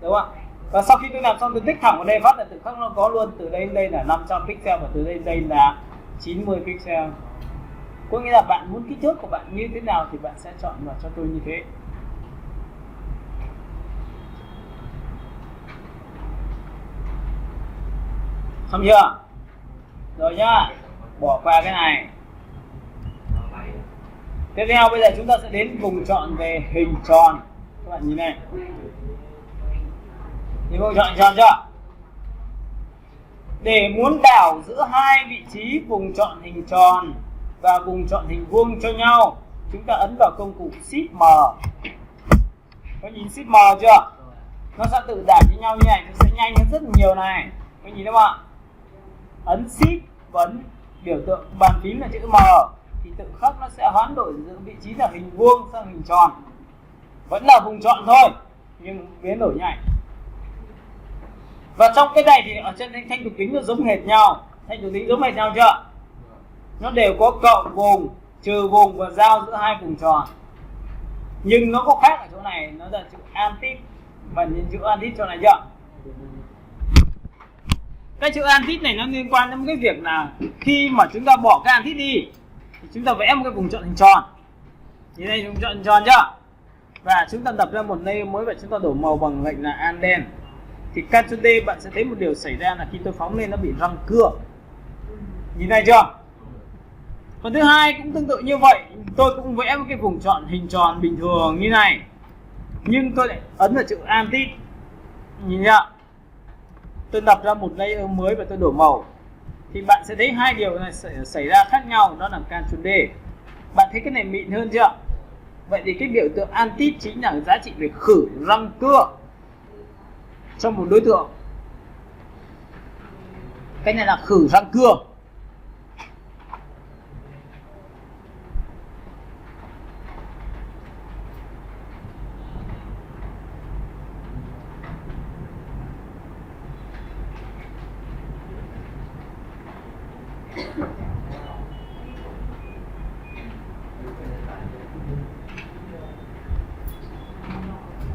Đúng không ạ? Và sau khi tôi làm xong tôi tích thẳng vào đây phát là tự khắc nó có luôn, từ đây đến đây là 500 pixel và từ đây đến đây là 90 pixel. Có nghĩa là bạn muốn kích thước của bạn như thế nào thì bạn sẽ chọn vào cho tôi như thế. Xong chưa? Rồi nhá, bỏ qua cái này. Tiếp theo bây giờ chúng ta sẽ đến vùng chọn về hình tròn. Các bạn nhìn này. Nhìn vùng chọn hình tròn chưa? Để muốn đảo giữa hai vị trí vùng chọn hình tròn và vùng chọn hình vuông cho nhau, chúng ta ấn vào công cụ Shift M. Có nhìn Shift M chưa? Nó sẽ tự đảo với nhau như này, nó sẽ nhanh hơn rất nhiều này. Có nhìn không ạ? ấn Shift và ấn biểu tượng bàn phím là chữ M thì tự khắc nó sẽ hoán đổi từ vị trí là hình vuông sang hình tròn. Vẫn là vùng chọn thôi nhưng biến đổi nhảy. Và trong cái này thì ở trên thanh thuộc tính nó giống hệt nhau. Thanh thuộc tính giống hệt nhau chưa? Nó đều có cộng vùng, trừ vùng và giao giữa hai vùng tròn. Nhưng nó có khác ở chỗ này, nó là chữ antit và nhìn chữ antit chỗ này chưa? Cái chữ antit này nó liên quan đến cái việc là khi mà chúng ta bỏ cái antit đi thì chúng ta vẽ một cái vùng chọn hình tròn. Như đây vùng chọn hình tròn chưa? Và chúng ta đập ra một layer mới và chúng ta đổi màu bằng lệnh là anden. Thì Ctrl D bạn sẽ thấy một điều xảy ra là khi tôi phóng lên nó bị răng cưa. Nhìn này chưa? Còn thứ hai cũng tương tự như vậy, tôi cũng vẽ một cái vùng chọn hình tròn bình thường như này. Nhưng tôi lại ấn vào chữ antit. Nhìn chưa? Tôi đập ra một layer mới và tôi đổi màu. Thì bạn sẽ thấy hai điều này xảy ra khác nhau, đó là Ctrl D. Bạn thấy cái này mịn hơn chưa? Vậy thì cái biểu tượng antit chính là giá trị về khử răng cưa trong một đối tượng. Cái này là khử răng cưa.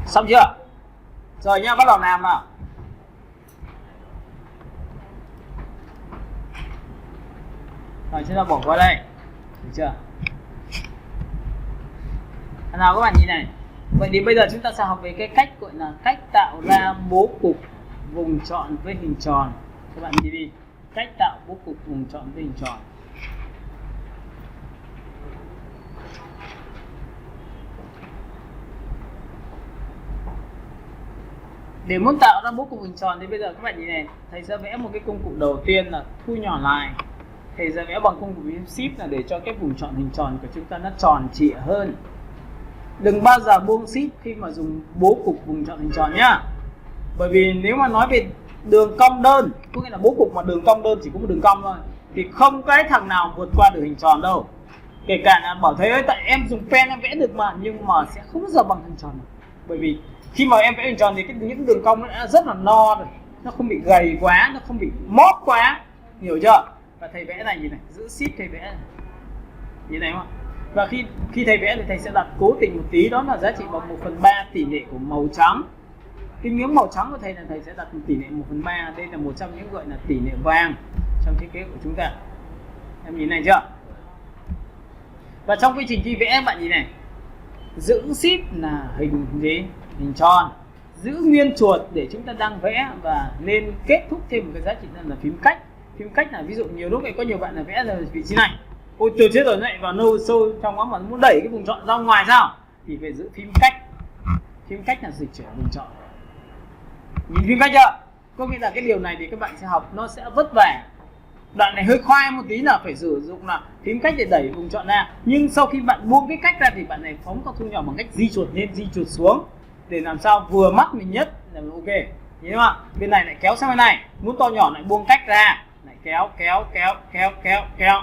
Xong chưa? Rồi nhá, bắt đầu làm nào. Rồi chúng ta bỏ qua đây. Được chưa? Nào các bạn nhìn này. Vậy thì bây giờ chúng ta sẽ học về cái cách gọi là cách tạo ra bố cục vùng chọn với hình tròn. Các bạn nhìn đi. Cách tạo bố cục vùng chọn với hình tròn. Để muốn tạo ra bố cục hình tròn thì bây giờ các bạn nhìn này, thầy sẽ vẽ một cái công cụ đầu tiên là thu nhỏ lại. Thầy sẽ vẽ bằng công cụ Shift là để cho cái vùng chọn hình tròn của chúng ta nó tròn trịa hơn. Đừng bao giờ buông Shift khi mà dùng bố cục vùng chọn hình tròn nhá. Bởi vì nếu mà nói về đường cong đơn, có nghĩa là bố cục mà đường cong đơn chỉ có một đường cong thôi, thì không cái thằng nào vượt qua được hình tròn đâu. Kể cả là bảo thầy ơi tại em dùng pen em vẽ được mà, nhưng mà sẽ không bao giờ bằng hình tròn được. Bởi vì khi mà em vẽ hình tròn thì những đường cong nó đã rất là no rồi, nó không bị gầy quá, nó không bị móp quá, hiểu chưa? Và thầy vẽ này như này, giữ Shift thầy vẽ này. Như này không ạ? Và khi thầy vẽ thì thầy sẽ đặt cố tình một tí, đó là giá trị bằng 1/3 tỷ lệ của màu trắng. Cái miếng màu trắng của thầy là thầy sẽ đặt tỷ lệ 1/3. Đây là một trong những gọi là tỷ lệ vàng trong thiết kế của chúng ta. Em nhìn này chưa? Và trong quy trình khi vẽ bạn nhìn này, giữ Shift là hình gì? Hình tròn. Giữ nguyên chuột để chúng ta đang vẽ và nên kết thúc thêm một cái giá trị là phím cách. Phím cách là ví dụ nhiều lúc ấy có nhiều bạn là vẽ ở vị trí này, ôi tôi chết rồi lại vào nâu sâu trong đó mà muốn đẩy cái vùng chọn ra ngoài sao thì phải giữ phím cách. Phím cách là dịch chuyển vùng chọn. Nhìn phím cách chưa? Có nghĩa là cái điều này thì các bạn sẽ học nó sẽ vất vả. Đoạn này hơi khoai một tí là phải sử dụng là phím cách để đẩy vùng chọn ra. Nhưng sau khi bạn buông cái cách ra thì bạn này phóng cao thu nhỏ bằng cách di chuột lên, di chuột xuống để làm sao vừa mắt mình nhất là ok. Nhìn không ạ? Bên này lại kéo sang bên này, muốn to nhỏ lại buông cách ra, lại kéo kéo kéo kéo kéo kéo.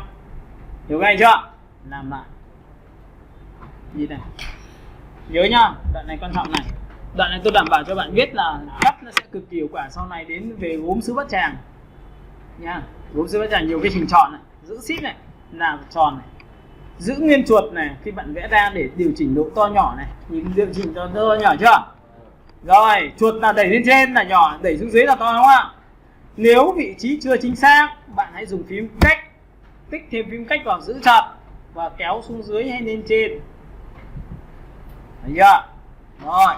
Hiểu ngay chưa? Làm lại. Nhìn này. Nhớ nhá, đoạn này quan trọng này. Đoạn này tôi đảm bảo cho bạn biết là cắt nó sẽ cực kỳ hiệu quả sau này đến về gốm sứ Bát Tràng. Nha, gốm sứ Bát Tràng nhiều cái hình tròn này, giữ Shift này, làm tròn này. Giữ nguyên chuột này khi bạn vẽ ra để điều chỉnh độ to nhỏ này. Nhìn điều chỉnh to nhỏ chưa? Rồi, chuột là đẩy lên trên là nhỏ, đẩy xuống dưới là to đúng không ạ? Nếu vị trí chưa chính xác, bạn hãy dùng phím cách, tích thêm phím cách vào giữ chặt và kéo xuống dưới hay lên trên. Thấy chưa? Rồi.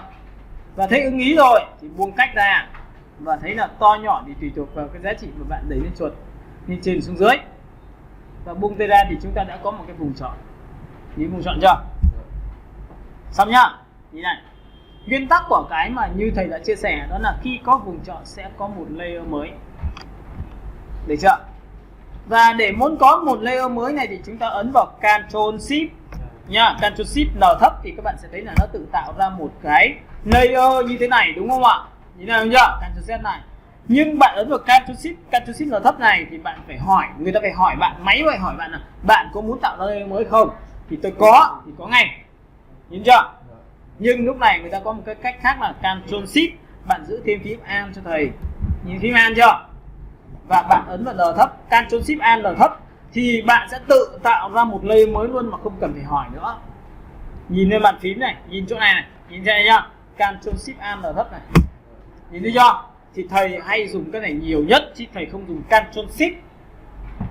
Và thấy ưng ý rồi thì buông cách ra. Và thấy là to nhỏ thì tùy thuộc vào cái giá trị mà bạn đẩy lên chuột, lên trên xuống dưới. Và buông tay ra thì chúng ta đã có một cái vùng chọn. Nhìn vùng chọn chưa? Xong nhá. Nhìn này. Nguyên tắc của cái mà như thầy đã chia sẻ đó là khi có vùng chọn sẽ có một layer mới. Được chưa? Và để muốn có một layer mới này thì chúng ta ấn vào Ctrl Shift nha, Ctrl Shift N thấp thì các bạn sẽ thấy là nó tự tạo ra một cái layer như thế này đúng không ạ? Nhìn thấy không chưa? Ctrl Z này. Nhưng bạn ấn vào Ctrl Shift L thấp này thì bạn phải hỏi, người ta phải hỏi bạn, máy phải hỏi bạn là bạn có muốn tạo ra layer mới không? Thì tôi có, thì có ngay. Nhìn chưa? Nhưng lúc này người ta có một cái cách khác là Ctrl Shift, bạn giữ thêm phím Alt cho thầy. Nhìn phím Alt chưa? Và bạn ấn vào L thấp, Ctrl Shift Alt L thấp thì bạn sẽ tự tạo ra một layer mới luôn mà không cần phải hỏi nữa. Nhìn lên bàn phím này, nhìn chỗ này này, nhìn thấy nhá. Ctrl Shift Alt L thấp này. Nhìn thấy chưa? Thì thầy hay dùng cái này nhiều nhất chứ thầy không dùng Ctrl Shift.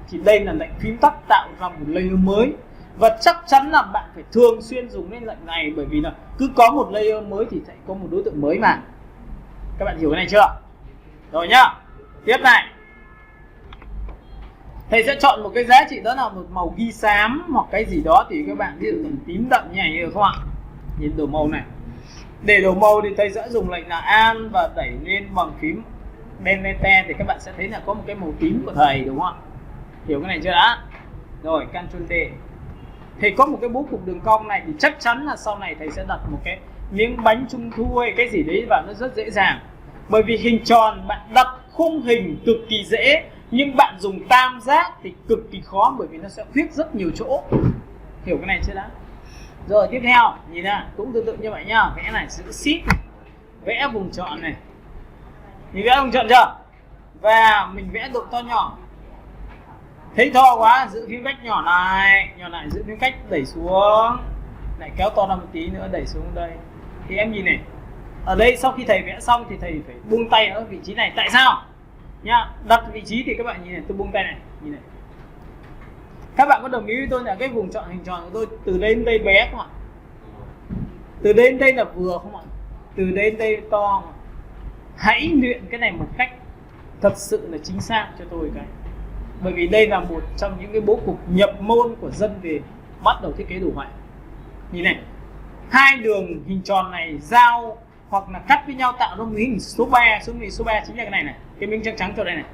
Thì đây là lệnh phím tắt tạo ra một layer mới. Và chắc chắn là bạn phải thường xuyên dùng cái lệnh này, bởi vì là cứ có một layer mới thì sẽ có một đối tượng mới mà. Các bạn hiểu cái này chưa? Rồi nhá. Tiếp này. Thầy sẽ chọn một cái giá trị đó là một màu ghi xám hoặc cái gì đó, thì các bạn ví dụ dùng tím đậm như này được không ạ? Nhìn đổi màu này. Để đổi màu thì thầy sẽ dùng lệnh là Alt và đẩy lên bằng phím Delete thì các bạn sẽ thấy là có một cái màu tím của thầy, đúng không ạ? Hiểu cái này chưa đã? Rồi Ctrl D. Thầy có một cái bố cục đường cong này thì chắc chắn là sau này thầy sẽ đặt một cái miếng bánh trung thu hay cái gì đấy vào, nó rất dễ dàng. Bởi vì hình tròn bạn đặt khung hình cực kỳ dễ, nhưng bạn dùng tam giác thì cực kỳ khó, bởi vì nó sẽ khuyết rất nhiều chỗ. Hiểu cái này chưa đã? Rồi tiếp theo, nhìn nào, cũng tương tự như vậy nhá. Vẽ này, giữ Shift này, vẽ vùng tròn này. Nhìn vẽ vùng tròn chưa? Và mình vẽ độ to nhỏ. Thấy to quá, giữ phím cách nhỏ lại, giữ phím cách đẩy xuống. Lại kéo to ra một tí nữa, đẩy xuống đây. Thì em nhìn này, ở đây sau khi thầy vẽ xong thì thầy phải buông tay ở vị trí này. Tại sao? Nhá, đặt vị trí thì các bạn nhìn này, tôi buông tay này, nhìn này. Các bạn có đồng ý với tôi là cái vùng chọn hình tròn của tôi từ đây đến đây bé không ạ? Từ đây đến đây là vừa không ạ? Từ đây đến đây to không ạ? Hãy luyện cái này một cách thật sự là chính xác cho tôi cái. Bởi vì đây là một trong những cái bố cục nhập môn của dân về bắt đầu thiết kế đồ họa. Nhìn này, hai đường hình tròn này giao hoặc là cắt với nhau tạo ra một hình số 3. Số 3 chính là cái này này, cái miếng trắng trắng chỗ đây này.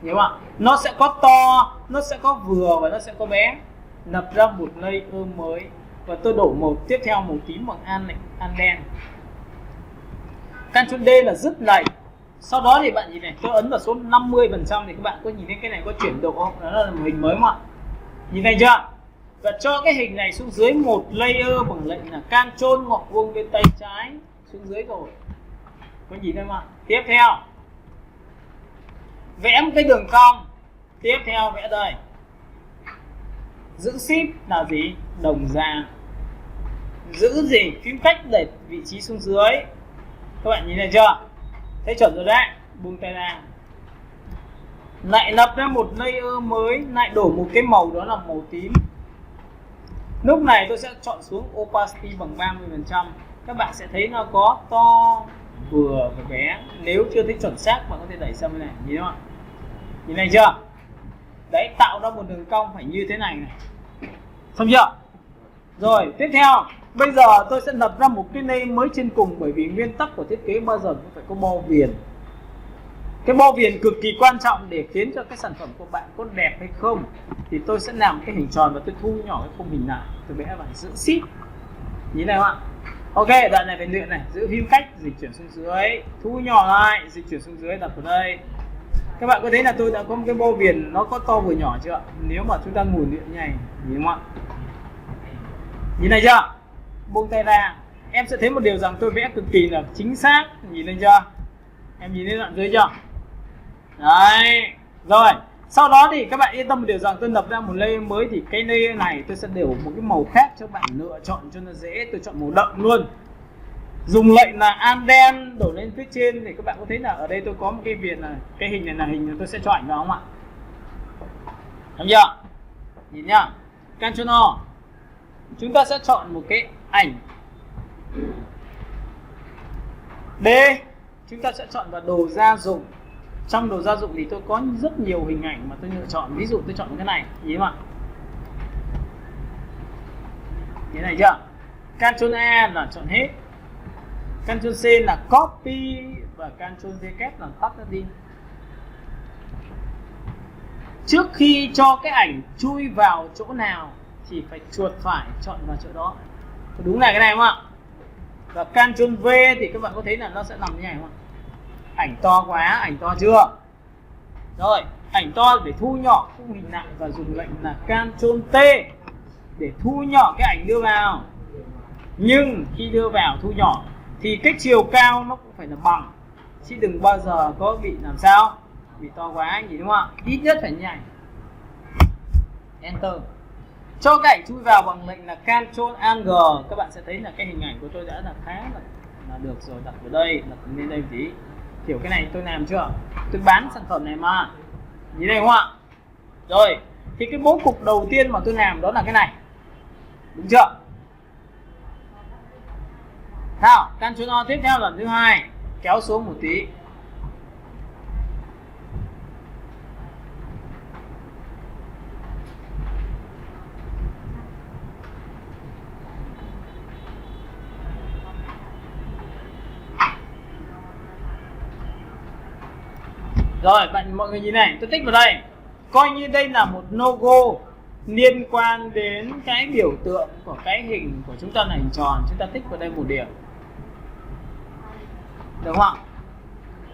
Hiểu không ạ? Nó sẽ có to, nó sẽ có vừa và nó sẽ có bé. Lập ra một layer mới. Và tôi đổ màu tiếp theo màu tím bằng Alt đen. Ctrl D là dứt lệnh. Sau đó thì bạn nhìn này, tôi ấn vào số 50% thì các bạn có nhìn thấy cái này có chuyển độ không? Đó là một hình mới không ạ? Nhìn thấy chưa? Và cho cái hình này xuống dưới một layer bằng lệnh là Ctrl ngoặc vuông bên tay trái xuống dưới rồi. Có nhìn thấy không ạ? Tiếp theo, vẽ một cái đường cong. Tiếp theo vẽ đây. Giữ Shift là gì? Đồng dạng. Giữ gì? Phím cách đẩy vị trí xuống dưới. Các bạn nhìn thấy chưa? Thấy chuẩn rồi đấy. Buông tay ra. Lại lập ra một layer mới, lại đổ một cái màu đó là màu tím. Lúc này tôi sẽ chọn xuống opacity bằng 30%. Các bạn sẽ thấy nó có to, vừa và bé. Nếu chưa thấy chuẩn xác bạn có thể đẩy sang bên này, nhìn không ạ? Nhìn này chưa? Đấy, tạo ra một đường cong phải như thế này này. Xong chưa? Rồi, tiếp theo, bây giờ tôi sẽ lập ra một cái layer mới trên cùng, bởi vì nguyên tắc của thiết kế bao giờ cũng phải có bo viền. Cái bo viền cực kỳ quan trọng để khiến cho cái sản phẩm của bạn có đẹp hay không. Thì tôi sẽ làm cái hình tròn và tôi thu nhỏ cái khung hình lại. Tôi vẽ bạn giữ Shift. Nhìn này các bạn. Ok, đoạn này phải luyện này, giữ phím cách, dịch chuyển xuống dưới, thu nhỏ lại, dịch chuyển xuống dưới, đặt vào đây. Các bạn có thấy là tôi đã có một cái bo viền nó có to vừa nhỏ chưa? Nếu mà chúng ta ngồi luyện như này, nhìn không ạ? Nhìn này chưa? Buông tay ra. Em sẽ thấy một điều rằng tôi vẽ cực kỳ là chính xác. Nhìn lên chưa? Em nhìn lên đoạn dưới chưa? Đấy. Rồi, sau đó thì các bạn yên tâm một điều rằng tôi lập ra một layer mới, thì cái layer này tôi sẽ đều một cái màu khác cho bạn lựa chọn cho nó dễ. Tôi chọn màu đậm luôn. Dùng lệnh là Alt đen đổ lên phía trên thì các bạn có thấy là ở đây tôi có một cái viền là cái hình này là hình tôi sẽ chọn ảnh vào không ạ? Thấy chưa? Nhìn nhá. Ctrl O. Chúng ta sẽ chọn một cái ảnh. D. Chúng ta sẽ chọn vào đồ gia dụng. Trong đồ gia dụng thì tôi có rất nhiều hình ảnh mà tôi lựa chọn. Ví dụ tôi chọn cái này, nhìn không ạ? Thế này chưa? Ctrl A là chọn hết. Ctrl C là copy và Ctrl V kép là tắt nó đi. Trước khi cho cái ảnh chui vào chỗ nào thì phải chuột phải chọn vào chỗ đó. Đúng là cái này không ạ? Và Ctrl V thì các bạn có thấy là nó sẽ nằm như này không ạ? Ảnh to quá, ảnh to chưa? Rồi, ảnh to để thu nhỏ khung hình lại và dùng lệnh là Ctrl T để thu nhỏ cái ảnh đưa vào. Nhưng khi đưa vào thu nhỏ thì cái chiều cao nó cũng phải là bằng, chứ đừng bao giờ có bị làm sao bị to quá anh gì, đúng không ạ? Ít nhất phải như này. Enter. Cho cái ảnh chui vào bằng lệnh là Ctrl Alt G. Các bạn sẽ thấy là cái hình ảnh của tôi đã là khá là được rồi. Đặt vào đây, đặt lên đây một tí. Kiểu cái này tôi làm chưa? Tôi bán sản phẩm này mà. Nhìn đây không ạ? Rồi, thì cái bố cục đầu tiên mà tôi làm đó là cái này. Đúng chưa? Nào, Ctrl O tiếp theo lần thứ hai, kéo xuống một tí. Rồi, mọi người nhìn này, tôi tích vào đây. Coi như đây là một logo liên quan đến cái biểu tượng của cái hình của chúng ta là hình tròn. Chúng ta tích vào đây một điểm. Được không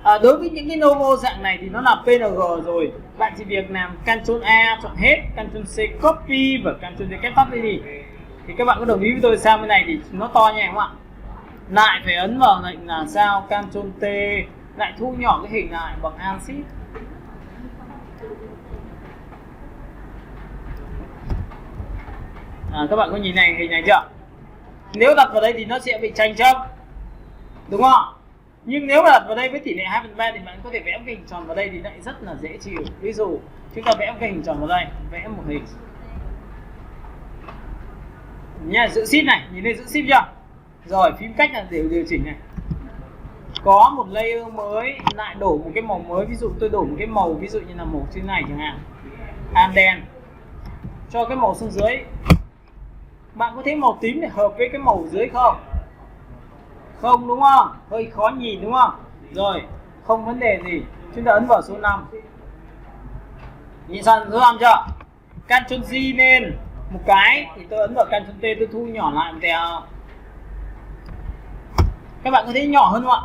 ạ? Đối với những cái logo dạng này thì nó là PNG rồi. Bạn chỉ việc làm Ctrl A chọn hết, Ctrl C copy và Ctrl V cắt đi. Thì các bạn có đồng ý với tôi sang bên này thì nó to nha, không ạ? Lại phải ấn vào lệnh là sao? Ctrl T, lại thu nhỏ cái hình lại bằng Alt Shift. Các bạn có nhìn này, hình này chưa? Nếu đặt vào đây thì nó sẽ bị chành châm, đúng không? Nhưng nếu mà đặt vào đây với tỷ lệ 2/3 thì bạn có thể vẽ cái hình tròn vào đây thì lại rất là dễ chịu. Ví dụ chúng ta vẽ cái hình tròn vào đây, vẽ một hình nha, giữ shift này, nhìn đây giữ shift chưa? Rồi phím cách là để điều chỉnh này. Có một layer mới, lại đổ một cái màu mới, ví dụ tôi đổ một cái màu ví dụ như là màu trên này chẳng hạn, an đen, cho cái màu xuống dưới. Bạn có thấy màu tím để hợp với cái màu dưới không? Không, đúng không? Hơi khó nhìn đúng không? Rồi, không vấn đề gì. Chúng ta ấn vào số 5. Nhìn sang số 5 chưa? Ctrl G lên một cái thì tôi ấn vào Ctrl T, tôi thu nhỏ lại một tẹo. Các bạn có thấy nhỏ hơn không ạ?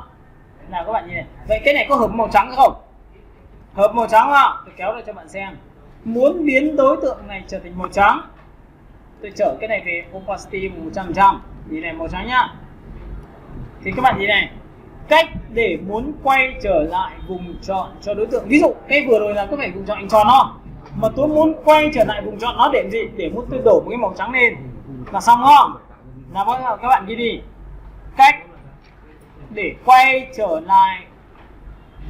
Nào các bạn nhìn này. Vậy cái này có hợp màu trắng không? Hợp màu trắng không? Tôi kéo ra cho bạn xem. Muốn biến đối tượng này trở thành màu trắng, tôi trở cái này về opacity 100%. Nhìn này, màu trắng nhá. Thì các bạn nhìn này, cách để muốn quay trở lại vùng chọn cho đối tượng. Ví dụ cái vừa rồi là có phải vùng chọn hình tròn không? Mà tôi muốn quay trở lại vùng chọn nó để gì? Để muốn tôi đổ một cái màu trắng lên là xong không? Là các bạn ghi đi. Cách để quay trở lại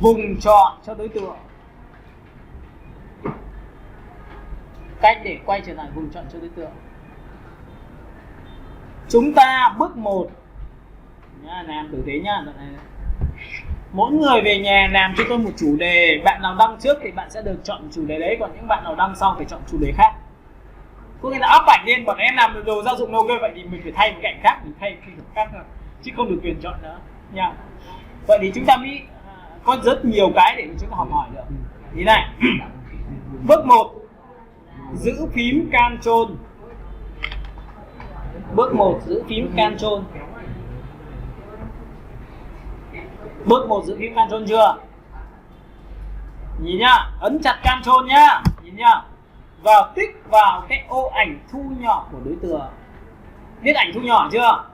vùng chọn cho đối tượng. Cách để quay trở lại vùng chọn cho đối tượng. Chúng ta bước 1 nhá, làm tử tế nhá. Mỗi người về nhà làm cho tôi một chủ đề. Bạn nào đăng trước thì bạn sẽ được chọn chủ đề đấy, còn những bạn nào đăng sau phải chọn chủ đề khác. Có nghĩa là up ảnh lên, bọn em làm được đồ gia dụng đâu vậy thì mình phải thay một cạnh khác, mình thay cái khác thôi, chứ không được quyền chọn nữa nha. Vậy thì chúng ta mới có rất nhiều cái để chúng ta học hỏi được. Thế này. Bước 1, giữ phím Ctrl. Bước 1, giữ phím Ctrl. Bước 1 giữ phím Ctrl chưa? Nhìn nhá, ấn chặt Ctrl nhá, nhìn nhá. Vào tích vào cái ô ảnh thu nhỏ của đối tượng. Biết ảnh thu nhỏ chưa?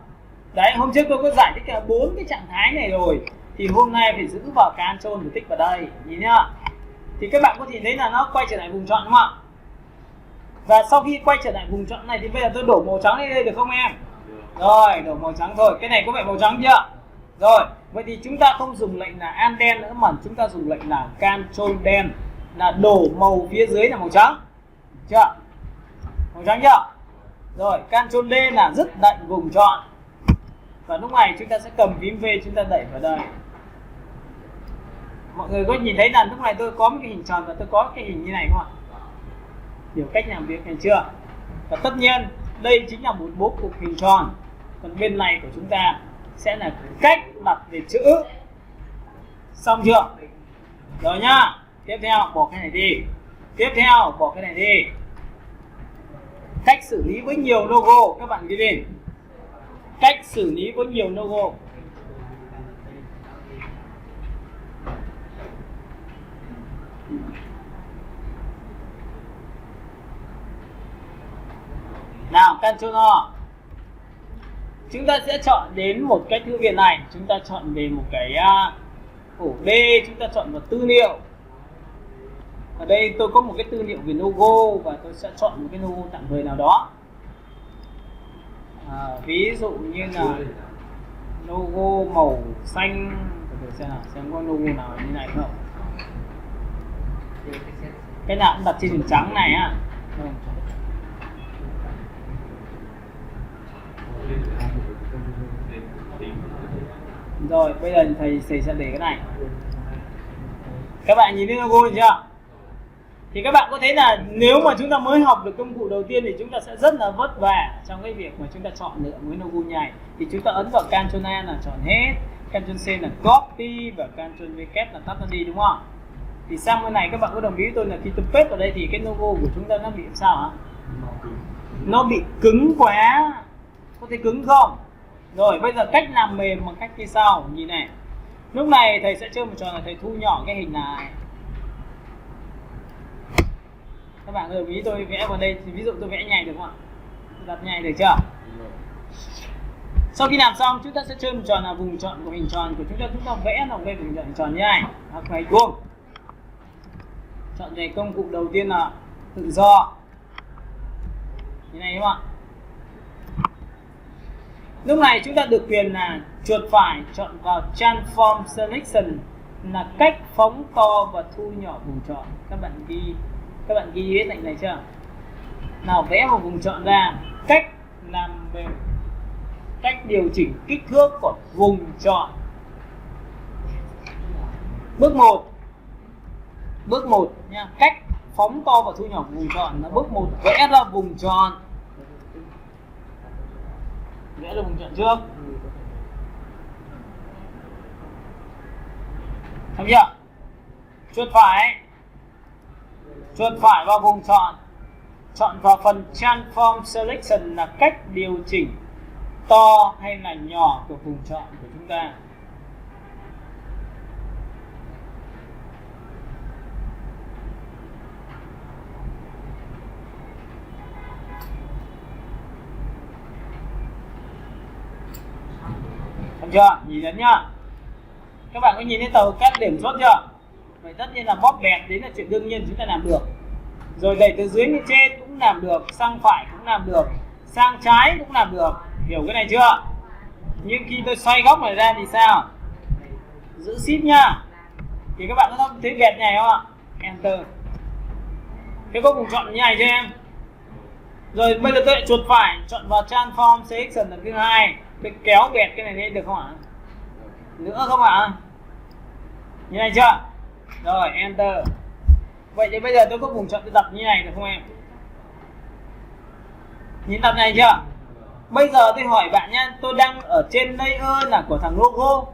Đấy, hôm trước tôi có giải thích cả 4 cái trạng thái này rồi. Thì hôm nay phải giữ vào Ctrl và tích vào đây, nhìn nhá. Thì các bạn có thể thấy là nó quay trở lại vùng chọn đúng không ạ? Và sau khi quay trở lại vùng chọn này thì bây giờ tôi đổ màu trắng lên đây được không em? Rồi, đổ màu trắng thôi. Cái này có vẻ màu trắng chưa? Rồi, vậy thì chúng ta không dùng lệnh là Alt đen nữa mà chúng ta dùng lệnh là Ctrl đen, là đổ màu phía dưới là màu trắng. Chưa? Màu trắng chưa? Rồi, Ctrl D là dứt lệnh vùng chọn. Và lúc này chúng ta sẽ cầm phím V, chúng ta đẩy vào đây. Mọi người có nhìn thấy là lúc này tôi có một cái hình tròn và tôi có cái hình như này không ạ? Hiểu cách làm việc này chưa? Và tất nhiên đây chính là một bố cục hình tròn. Còn bên này của chúng ta sẽ là cách đặt về chữ. Xong chưa? Rồi nhá. Tiếp theo bỏ cái này đi. Tiếp theo bỏ cái này đi. Cách xử lý với nhiều logo, các bạn ghi lên. Cách xử lý với nhiều logo. Ctrl O. Chúng ta sẽ chọn đến một cái thư viện này, chúng ta chọn về một cái ổ D, chúng ta chọn vào tư liệu. Ở đây tôi có một cái tư liệu về logo và tôi sẽ chọn một cái logo tạm thời nào đó. Ví dụ như là logo màu xanh, để xem nào, xem có logo nào như này không. Cái nào cũng đặt trên nền trắng này á. Rồi bây giờ thầy sẽ để cái này. Các bạn nhìn thấy logo chưa? Thì các bạn có thấy là nếu mà chúng ta mới học được công cụ đầu tiên thì chúng ta sẽ rất là vất vả trong cái việc mà chúng ta chọn lựa với logo nhảy. Thì chúng ta ấn vào Ctrl A là chọn hết, Ctrl C là copy và Ctrl V là tắt nó đi, đúng không? Thì sang bên này các bạn có đồng ý với tôi là khi tôi paste vào đây thì cái logo của chúng ta nó bị sao hả? Nó bị cứng quá. Có thấy cứng không? Rồi bây giờ cách làm mềm bằng cách như sau, nhìn này. Lúc này thầy sẽ chơi một trò là thầy thu nhỏ cái hình này. Các bạn đồng ý tôi vẽ vào đây thì ví dụ tôi vẽ nhảy được không ạ? Đặt nhảy được chưa? Sau khi làm xong chúng ta sẽ chơi một trò là vùng chọn của hình tròn của chúng ta vẽ là cái vùng chọn tròn như này, hoặc hình vuông. Chọn về công cụ đầu tiên là tự do. Như này đúng không ạ? Lúc này chúng ta được quyền là chuột phải chọn vào Transform Selection là cách phóng to và thu nhỏ vùng chọn. Các bạn ghi hết lệnh này chưa? Nào vẽ một vùng chọn ra, cách làm mềm, cách điều chỉnh kích thước của vùng chọn. Bước 1 nha, cách phóng to và thu nhỏ vùng chọn là bước 1, vẽ ra vùng tròn. Vẽ ra vùng chọn trước. Thấy chưa? Chuột phải vào vùng chọn, chọn vào phần Transform Selection là cách điều chỉnh to hay là nhỏ của vùng chọn của chúng ta. Thấy chưa? Nhìn thấy nhá. Các bạn có nhìn thấy tàu cắt điểm chốt chưa? Vậy tất nhiên là bóp bẹt đến là chuyện đương nhiên chúng ta làm được. Rồi đẩy từ dưới lên trên cũng làm được, sang phải cũng làm được, sang trái cũng làm được. Hiểu cái này chưa? Nhưng khi tôi xoay góc này ra thì sao? Giữ shift nhá. Thì các bạn có thấy vẹt này không ạ? Enter. Thế có vùng chọn như này cho em. Rồi bây giờ tôi lại chuột phải chọn vào Transform Selection lần thứ hai. Tôi kéo vẹt cái này lên được không ạ? Nữa không ạ? Như này chưa? Rồi enter. Vậy thì bây giờ tôi có vùng chọn tôi đặt như này được không em? Nhìn đặt này chưa? Bây giờ tôi hỏi bạn nha, tôi đang ở trên layer là của thằng logo,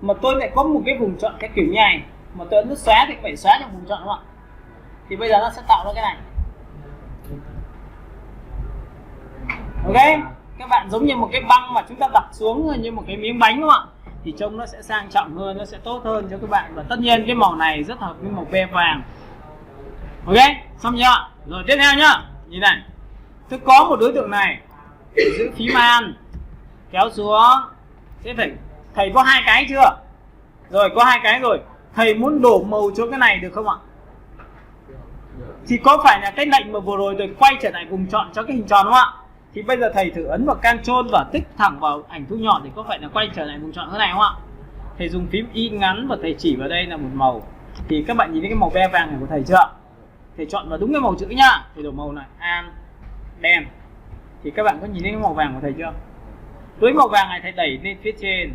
mà tôi lại có một cái vùng chọn cái kiểu như này, mà tôi ấn nút xóa thì phải xóa trong vùng chọn đúng không ạ? Thì bây giờ nó sẽ tạo ra cái này. Ok, các bạn giống như một cái băng mà chúng ta đặt xuống như một cái miếng bánh đúng không ạ? Thì trông nó sẽ sang trọng hơn, nó sẽ tốt hơn cho các bạn. Và tất nhiên cái màu này rất hợp với màu be vàng. Ok, xong chưa? Rồi tiếp theo nhá. Nhìn này, tôi có một đối tượng này, giữ phím An, kéo xuống. Thế thầy có hai cái chưa? Rồi có hai cái rồi. Thầy muốn đổ màu cho cái này được không ạ? Thì có phải là cái lệnh mà vừa rồi tôi quay trở lại vùng chọn cho cái hình tròn đúng không ạ? Thì bây giờ thầy thử ấn vào Ctrl và tích thẳng vào ảnh thu nhỏ thì có phải là quay trở lại vùng chọn thế này không ạ? Thầy dùng phím Y ngắn và thầy chỉ vào đây là một màu. Thì các bạn nhìn thấy cái màu be vàng này của thầy chưa? Thầy chọn vào đúng cái màu chữ nhá. Thầy đổ màu này An đen. Thì các bạn có nhìn thấy cái màu vàng của thầy chưa? Với màu vàng này thầy đẩy lên phía trên,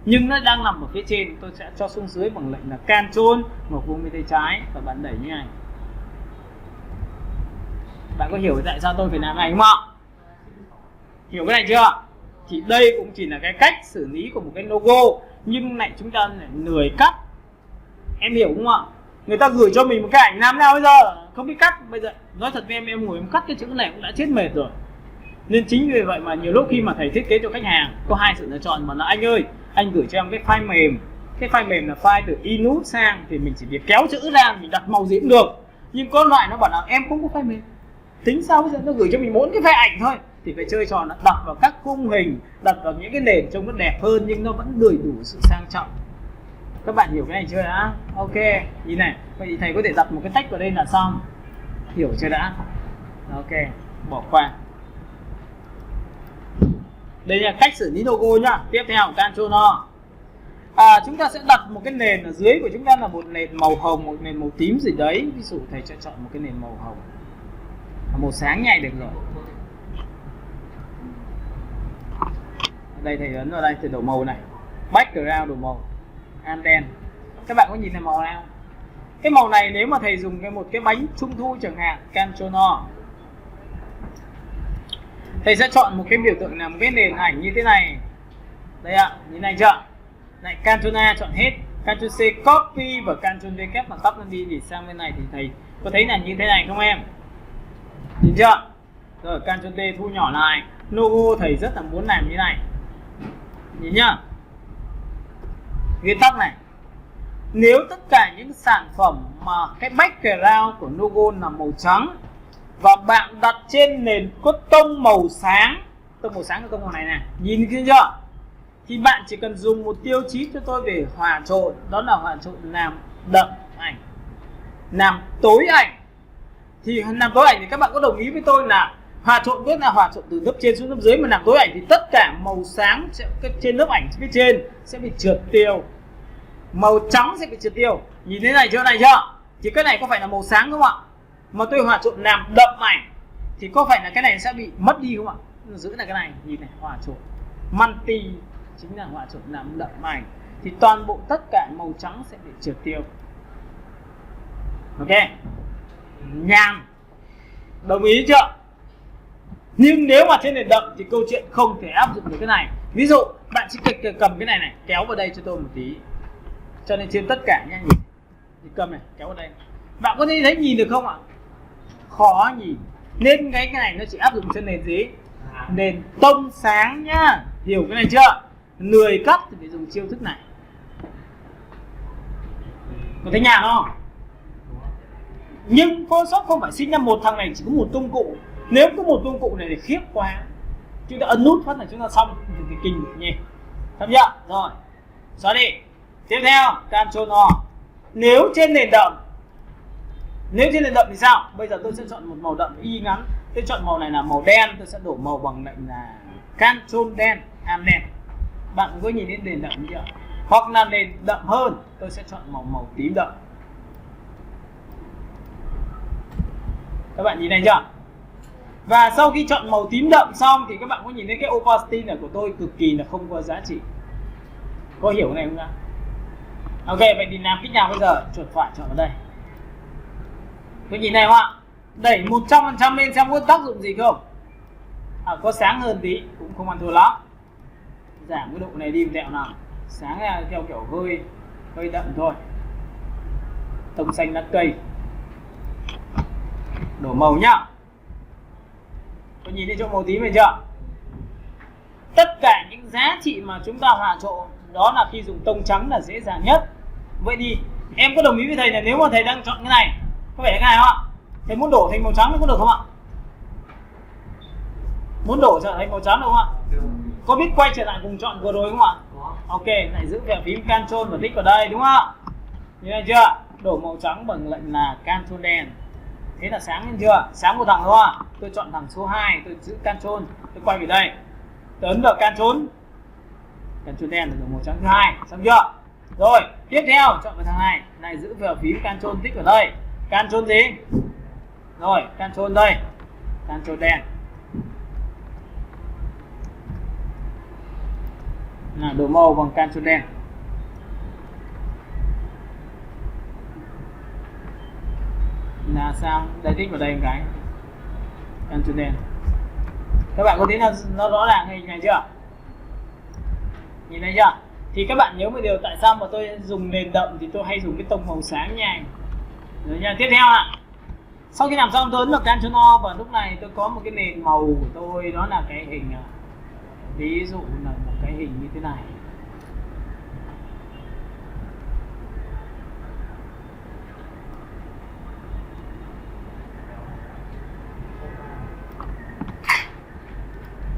nhưng nó đang nằm ở phía trên. Tôi sẽ cho xuống dưới bằng lệnh là Ctrl một vùng bên tay trái và bạn đẩy như này. Bạn có hiểu tại sao tôi phải làm này không ạ? Hiểu cái này chưa? Thì đây cũng chỉ là cái cách xử lý của một cái logo, nhưng lại chúng ta lại lười cắt. Em hiểu không ạ? Người ta gửi cho mình một cái ảnh làm nào bây giờ không biết cắt. Bây giờ nói thật với em ngồi em cắt cái chữ này cũng đã chết mệt rồi. Nên chính vì vậy mà nhiều lúc khi mà thầy thiết kế cho khách hàng có hai sự lựa chọn, mà là anh ơi, anh gửi cho em cái file mềm. Cái file mềm là file từ input sang thì mình chỉ việc kéo chữ ra, mình đặt màu gì cũng được. Nhưng có loại nó bảo là em không có file mềm. Tính sao bây giờ nó gửi cho mình 4 cái file ảnh thôi. thì phải chơi trò là đặt vào các khung hình, đặt vào những cái nền trông nó đẹp hơn nhưng nó vẫn đầy đủ sự sang trọng. Các bạn hiểu cái này chưa đã? Ok, nhìn này, vậy thì thầy có thể đặt một cái tách vào đây là xong. Hiểu chưa đã? Ok, bỏ qua. Đây là cách xử lý logo nhá. Tiếp theo Ctrl O. Chúng ta sẽ đặt một cái nền ở dưới của chúng ta là một nền màu hồng, một nền màu tím gì đấy. Ví dụ thầy sẽ chọn một cái nền màu hồng, màu sáng nhạy được rồi. Ở đây thầy ấn vào đây, thầy đổ màu này, background đổ màu, đen. Các bạn có nhìn thấy màu nào? Cái màu này nếu mà thầy dùng một cái bánh trung thu chẳng hạn, Ctrl O, thầy sẽ chọn một cái biểu tượng là một cái nền ảnh như thế này. Đây ạ, nhìn này chưa? Này, Ctrl A chọn hết, Ctrl C copy và Ctrl V kép mà tóc lên đi để sang bên này thì thầy có thấy là như thế này không em? Nhìn chưa? Rồi Ctrl D thu nhỏ lại. Logo thầy rất là muốn làm như này. Nhìn nhá. Nguyên tắc này. Nếu tất cả những sản phẩm mà cái background của logo là màu trắng và bạn đặt trên nền cốt tông màu sáng, tông màu sáng là tông màu này nè, nhìn thấy chưa? Thì bạn chỉ cần dùng một tiêu chí cho tôi về hòa trộn, đó là hòa trộn làm đậm ảnh, làm tối ảnh. Thì làm tối ảnh thì các bạn có đồng ý với tôi là hòa trộn biết là hòa trộn từ lớp trên xuống lớp dưới, mà làm tối ảnh thì tất cả màu sáng sẽ trên lớp ảnh phía trên sẽ bị trượt tiêu, màu trắng sẽ bị trượt tiêu. Nhìn thế này chưa, thì cái này có phải là màu sáng không ạ? Mà tôi hòa trộn làm đậm ảnh thì có phải là cái này sẽ bị mất đi không ạ? Giữ là cái này, nhìn này, hòa trộn multi chính là hòa trộn làm đậm ảnh thì toàn bộ tất cả màu trắng sẽ bị trượt tiêu. Ok, nhàn, đồng ý chưa? Nhưng nếu mà trên nền đậm thì câu chuyện không thể áp dụng được cái này. Ví dụ bạn chỉ cầm cái này kéo vào đây cho tôi một tí, cho nên trên tất cả nha, nhìn thì cầm này kéo vào đây, bạn có thấy nhìn được không ạ? Khó nhìn, nên cái này nó chỉ áp dụng cho nền gì? Nền tông sáng nhá, hiểu cái này chưa? Lười cắt thì phải dùng chiêu thức này. Có thấy nhàn không? Nhưng Photoshop không phải sinh ra một thằng này chỉ có một công cụ. Nếu có một công cụ này thì khiếp quá, chúng ta ấn nút phát là chúng ta xong thì kinh nhỉ. Thấy chưa? Rồi, xóa đi. Tiếp theo Ctrl O. Nếu trên nền đậm thì sao? Bây giờ tôi sẽ chọn một màu đậm y ngắn. Tôi chọn màu này là màu đen, tôi sẽ đổ màu bằng lệnh là Ctrl đen, đen. Bạn có nhìn đến nền đậm chưa? Hoặc là nền đậm hơn, tôi sẽ chọn màu tím đậm. Các bạn nhìn này chưa? Và sau khi chọn màu tím đậm xong thì các bạn có nhìn thấy cái opacity này của tôi cực kỳ là không có giá trị. Có hiểu cái này không ạ? Ok, vậy thì làm cách nào bây giờ? Chuột phải chọn vào đây. Có nhìn này không ạ? Đẩy 100% lên xem có tác dụng gì không? Có sáng hơn tí cũng không ăn thua lắm. Giảm cái độ này đi một tẹo nào. Sáng là theo kiểu hơi đậm thôi. Tông xanh lá cây. Đổ màu nhá. Có nhìn thấy chỗ màu tím này chưa? Tất cả những giá trị mà chúng ta hòa trộn đó là khi dùng tông trắng là dễ dàng nhất. Vậy thì em có đồng ý với thầy là nếu mà thầy đang chọn cái này, có phải là cái này không ạ? Thầy muốn đổ thành màu trắng có được không ạ? Muốn đổ trở thành màu trắng được không ạ? Có biết quay trở lại vùng chọn vừa rồi không ạ? Ok, lại giữ về phím Ctrl và tích vào đây đúng không ạ? Như này chưa? Đổ màu trắng bằng lệnh là Ctrl đen. Thế là sáng lên chưa? Sáng một thằng đúng không ạ? Tôi chọn thằng số 2, tôi giữ Ctrl, tôi quay về đây. Tôi ấn vào Ctrl đen là màu trắng thứ hai, xong chưa? Rồi, tiếp theo chọn vào thằng này, này giữ vào phím Ctrl tích vào đây. Ctrl gì? Rồi, Ctrl đây. Ctrl đen. Là đổ màu bằng Ctrl đen. Là sao? Đây tích vào đây một cái. Ctrl đen. Các bạn có thấy là nó rõ ràng hình này chưa? Nhìn thấy chưa? Thì các bạn nhớ một điều, tại sao mà tôi dùng nền đậm thì tôi hay dùng cái tông màu sáng nha. Rồi nha, tiếp theo ạ. Sau khi làm xong tôi ấn vào Ctrl O và lúc này tôi có một cái nền màu của tôi, đó là cái hình, ví dụ là một cái hình như thế này.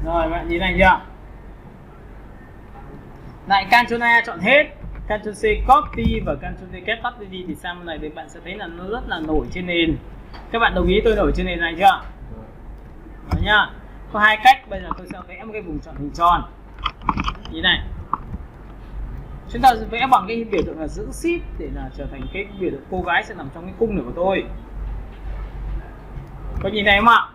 Rồi bạn nhìn này chưa? Lại Ctrl A chọn hết, Ctrl C copy và Ctrl V kép tắt đi thì sang bên này thì bạn sẽ thấy là nó rất là nổi trên nền. Các bạn đồng ý tôi nổi trên nền này chưa? Rồi nhá. Có hai cách, bây giờ tôi sẽ vẽ một cái vùng chọn hình tròn. Như này. Chúng ta vẽ bằng cái biểu tượng là giữ shift để là trở thành cái biểu tượng cô gái sẽ nằm trong cái cung này của tôi. Có nhìn này không ạ?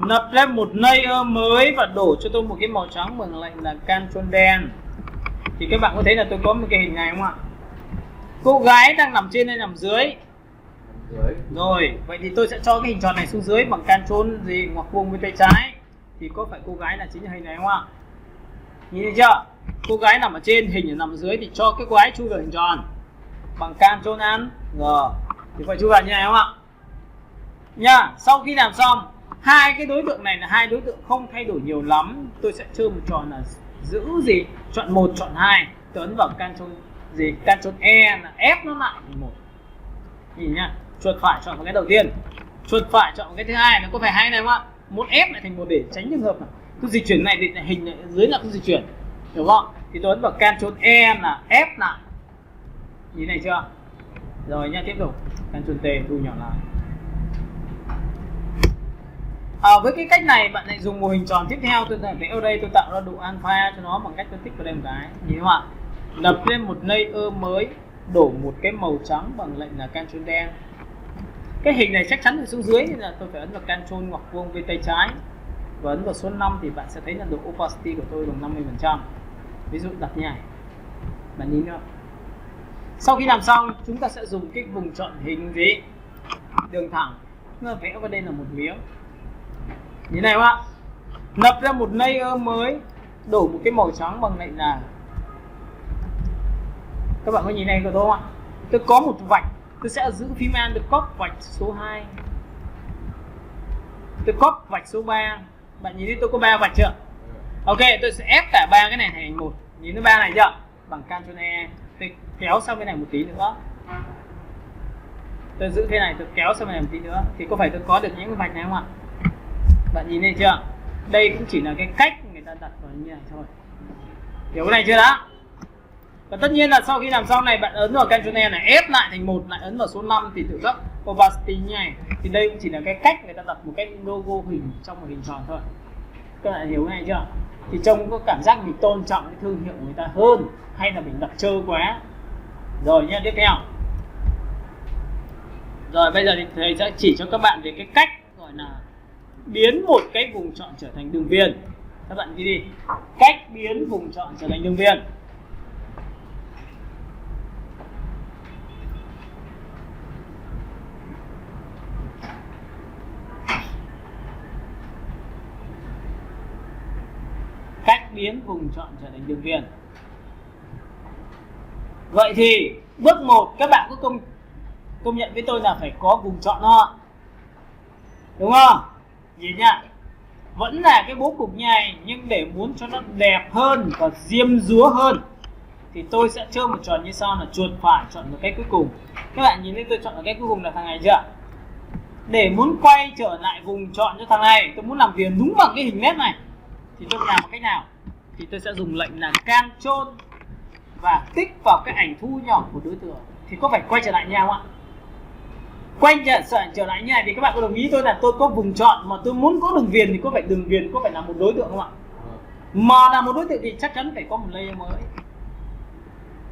Lập ra một layer mới và đổ cho tôi một cái màu trắng bằng lệnh là Ctrl đen. Thì các bạn có thấy là tôi có một cái hình này không ạ? Cô gái đang nằm trên hay nằm dưới? Rồi, vậy thì tôi sẽ cho cái hình tròn này xuống dưới bằng Ctrl gì ngoặc vuông bên tay trái. Thì có phải cô gái là chính là hình này không ạ? Nhìn thấy chưa? Cô gái nằm ở trên, hình nằm ở dưới thì cho cái cô gái chui vào hình tròn bằng Ctrl Alt G. Thì phải chui vào như này không ạ? Nha, sau khi làm xong, hai cái đối tượng này là hai đối tượng không thay đổi nhiều lắm. Tôi sẽ chơi một tròn là giữ gì? Chọn 1, chọn 2. Tôi ấn vào Ctrl gì? Ctrl E là ép nó lại thành 1. Nhìn nhá, chuột phải chọn một cái đầu tiên, chuột phải chọn một cái thứ hai, nó có phải hai này không ạ? Một ép lại thành một để tránh trường hợp này tôi dịch chuyển này thì hình này, dưới là tôi dịch chuyển, hiểu không? Thì tôi ấn vào Ctrl E là ép lại, nhìn này chưa? Rồi nha, tiếp tục Ctrl T thu nhỏ lại. Với cái cách này bạn lại dùng một hình tròn tiếp theo. Tôi vẽ ở đây tôi tạo ra độ alpha cho nó bằng cách tôi tích vào đây một cái, nhìn không ạ? Lập lên một layer mới, đổ một cái màu trắng bằng lệnh là Ctrl đen. Cái hình này chắc chắn là xuống dưới nên là tôi phải ấn vào Ctrl ngoặc vuông bên tay trái và ấn vào số 5 thì bạn sẽ thấy là độ opacity của tôi bằng 50%. Ví dụ đặt như này, bạn nhìn nữa. Sau khi làm xong, chúng ta sẽ dùng cái vùng chọn hình gì? Đường thẳng, chúng ta vẽ vào đây là một miếng. Như này không ạ? Lập ra một layer mới, đổ một cái màu trắng bằng lệnh là, các bạn có nhìn này của tôi không ạ? Tôi có một vạch, tôi sẽ giữ phím Alt tôi copy vạch số 2. Tôi copy vạch số 3. Bạn nhìn thấy tôi có 3 vạch chưa? Ok, tôi sẽ ép cả ba cái này thành một. Nhìn thấy ba này chưa? Bằng Ctrl E. Tôi kéo sang bên này một tí nữa. Tôi giữ thế này, tôi kéo sang bên này một tí nữa. Thì có phải tôi có được những cái vạch này không ạ? Bạn nhìn thấy chưa? Đây cũng chỉ là cái cách người ta đặt vào như này thôi. Hiểu cái này chưa đã? Và tất nhiên là sau khi làm xong này, bạn ấn vào Ctrl E này, ép lại thành 1, lại ấn vào số 5 thì tự gấp opacity như này. Thì đây cũng chỉ là cái cách người ta đặt một cái logo hình trong một hình tròn thôi. Các bạn hiểu cái này chưa? Thì trông có cảm giác mình tôn trọng cái thương hiệu của người ta hơn, hay là mình đặt trơ quá. Rồi nha, tiếp theo. Rồi bây giờ thì thầy sẽ chỉ cho các bạn về cái cách gọi là biến một cái vùng chọn trở thành đường viền. Các bạn ghi đi. Cách biến vùng chọn trở thành đường viền. Cách biến vùng chọn trở thành đường viền. Vậy thì bước 1 các bạn có công nhận với tôi là phải có vùng chọn nó, đúng không? Nhìn nhá, vẫn là cái bố cục như này, nhưng để muốn cho nó đẹp hơn và diêm dúa hơn thì tôi sẽ chơi một trò như sau là chuột phải chọn một cái cuối cùng. Các bạn nhìn thấy tôi chọn ở cái cuối cùng là thằng này chưa? Để muốn quay trở lại vùng chọn cho thằng này, tôi muốn làm viền đúng bằng cái hình nét này thì tôi làm một cách nào? Thì tôi sẽ dùng lệnh là Ctrl và tích vào cái ảnh thu nhỏ của đối tượng. Thì có phải quay trở lại nhau không ạ? Quay trở lại như này thì các bạn có đồng ý tôi là tôi có vùng chọn mà tôi muốn có đường viền thì có phải đường viền có phải là một đối tượng không ạ? Mà là một đối tượng thì chắc chắn phải có một layer mới,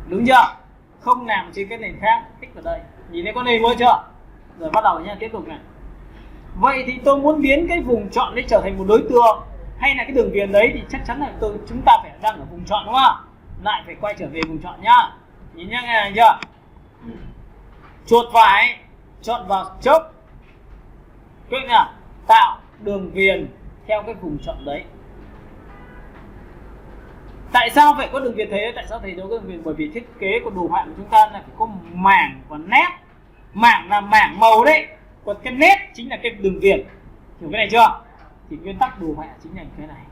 đúng chưa? Không làm trên cái nền khác, tích vào đây. Nhìn thấy có layer mới chưa? Rồi bắt đầu nha, tiếp tục này. Vậy thì tôi muốn biến cái vùng chọn đấy trở thành một đối tượng hay là cái đường viền đấy thì chắc chắn là chúng ta phải đang ở vùng chọn, đúng không? Lại phải quay trở về vùng chọn nhá. Nhìn nhá, nghe này chưa? Chuột phải chọn vào chốc, quyết nào tạo đường viền theo cái vùng chọn đấy. Tại sao phải có đường viền thế? Tại sao thầy nói có đường viền? Bởi vì thiết kế của đồ họa của chúng ta là phải có mảng và nét. Mảng là mảng màu đấy, còn cái nét chính là cái đường viền. Hiểu cái này chưa? Thì nguyên tắc đồ họa chính là cái này.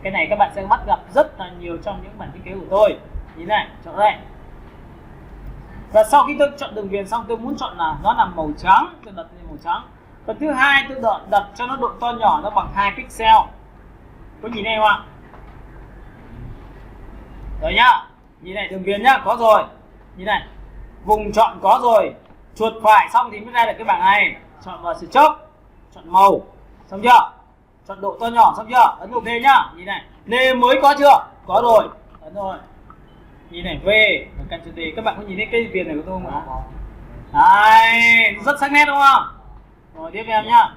Cái này các bạn sẽ bắt gặp rất là nhiều trong những bản thiết kế của tôi. Nhìn này, chọn đây. Và sau khi tôi chọn đường viền xong, tôi muốn chọn là nó là màu trắng, tôi đặt lên màu trắng. Phần thứ hai tôi đặt cho nó độ to nhỏ nó bằng 2 pixel. Có nhìn này không ạ? Rồi nhá. Nhìn này đường viền nhá, có rồi. Nhìn này. Vùng chọn có rồi. Chuột phải xong thì mới ra được cái bảng này. Chọn vào stroke, chọn màu. Xong chưa? Chọn độ to nhỏ xong chưa? Ấn OK nhá. Nhìn này. Layer mới có chưa? Có rồi. Ấn rồi. Nhìn này V và Ctrl D. Các bạn có nhìn thấy cái viền này của tôi không ạ? Đấy, rất sắc nét đúng không? Rồi tiếp em nhá.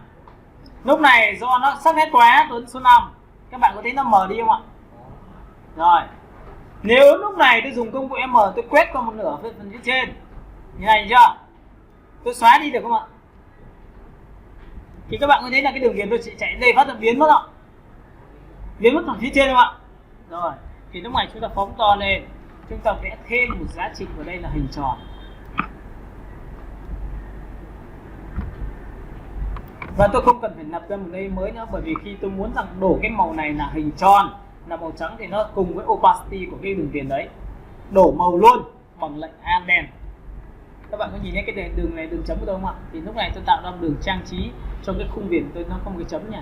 Lúc này do nó sắc nét quá, tôi ấn số 5. Các bạn có thấy nó mờ đi không ạ? Rồi. Nếu lúc này tôi dùng công cụ M, tôi quét qua một nửa phần phía trên như này chưa? Tôi xóa đi được không ạ? Thì các bạn có thấy là cái đường viền tôi sẽ chạy đây phát là biến mất ạ. Biến mất phần phía trên không ạ? Rồi. Thì lúc này chúng ta phóng to lên. Chúng ta vẽ thêm một giá trị vào đây là hình tròn. Và tôi không cần phải nạp ra một layer mới nữa, bởi vì khi tôi muốn rằng đổ cái màu này là hình tròn, là màu trắng thì nó cùng với opacity của cái đường viền đấy. Đổ màu luôn bằng lệnh Undo. Các bạn có nhìn thấy cái đường này, đường chấm của tôi không ạ? Thì lúc này tôi tạo ra một đường trang trí cho cái khung viền tôi, nó có một cái chấm nhỉ.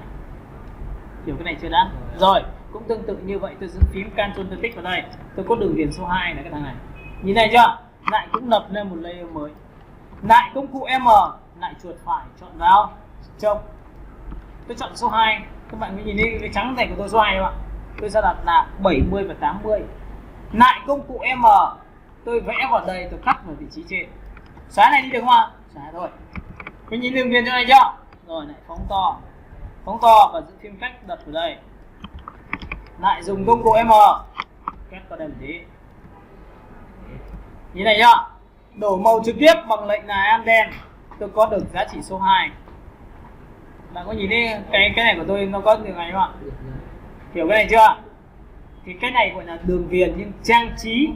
Hiểu cái này chưa đã? Rồi, cũng tương tự như vậy tôi giữ phím Ctrl tôi tích vào đây. Tôi có đường viền số 2 là cái thằng này. Nhìn này chưa? Lại cũng lập lên một layer mới. Lại công cụ M, lại chuột phải chọn vào trông. Tôi chọn số 2. Các bạn có nhìn thấy cái trắng này của tôi số 2 không ạ? Tôi sẽ đặt là 70 và 80. Lại công cụ M, tôi vẽ vào đây, tôi cắt vào vị trí trên. Xóa này đi được không ạ? Xóa thôi. Có nhìn đường viền chỗ này chưa? Rồi lại phóng to và giữ phím cách đặt vào đây. Lại dùng công cụ M, quét qua đây một tí. Nhìn này chưa? Đổ màu trực tiếp bằng lệnh là Undo. Tôi có được giá trị số 2. Bạn có nhìn thấy cái này của tôi nó có đường này không ạ? Hiểu cái này chưa? Thì cái này gọi là đường viền nhưng trang trí.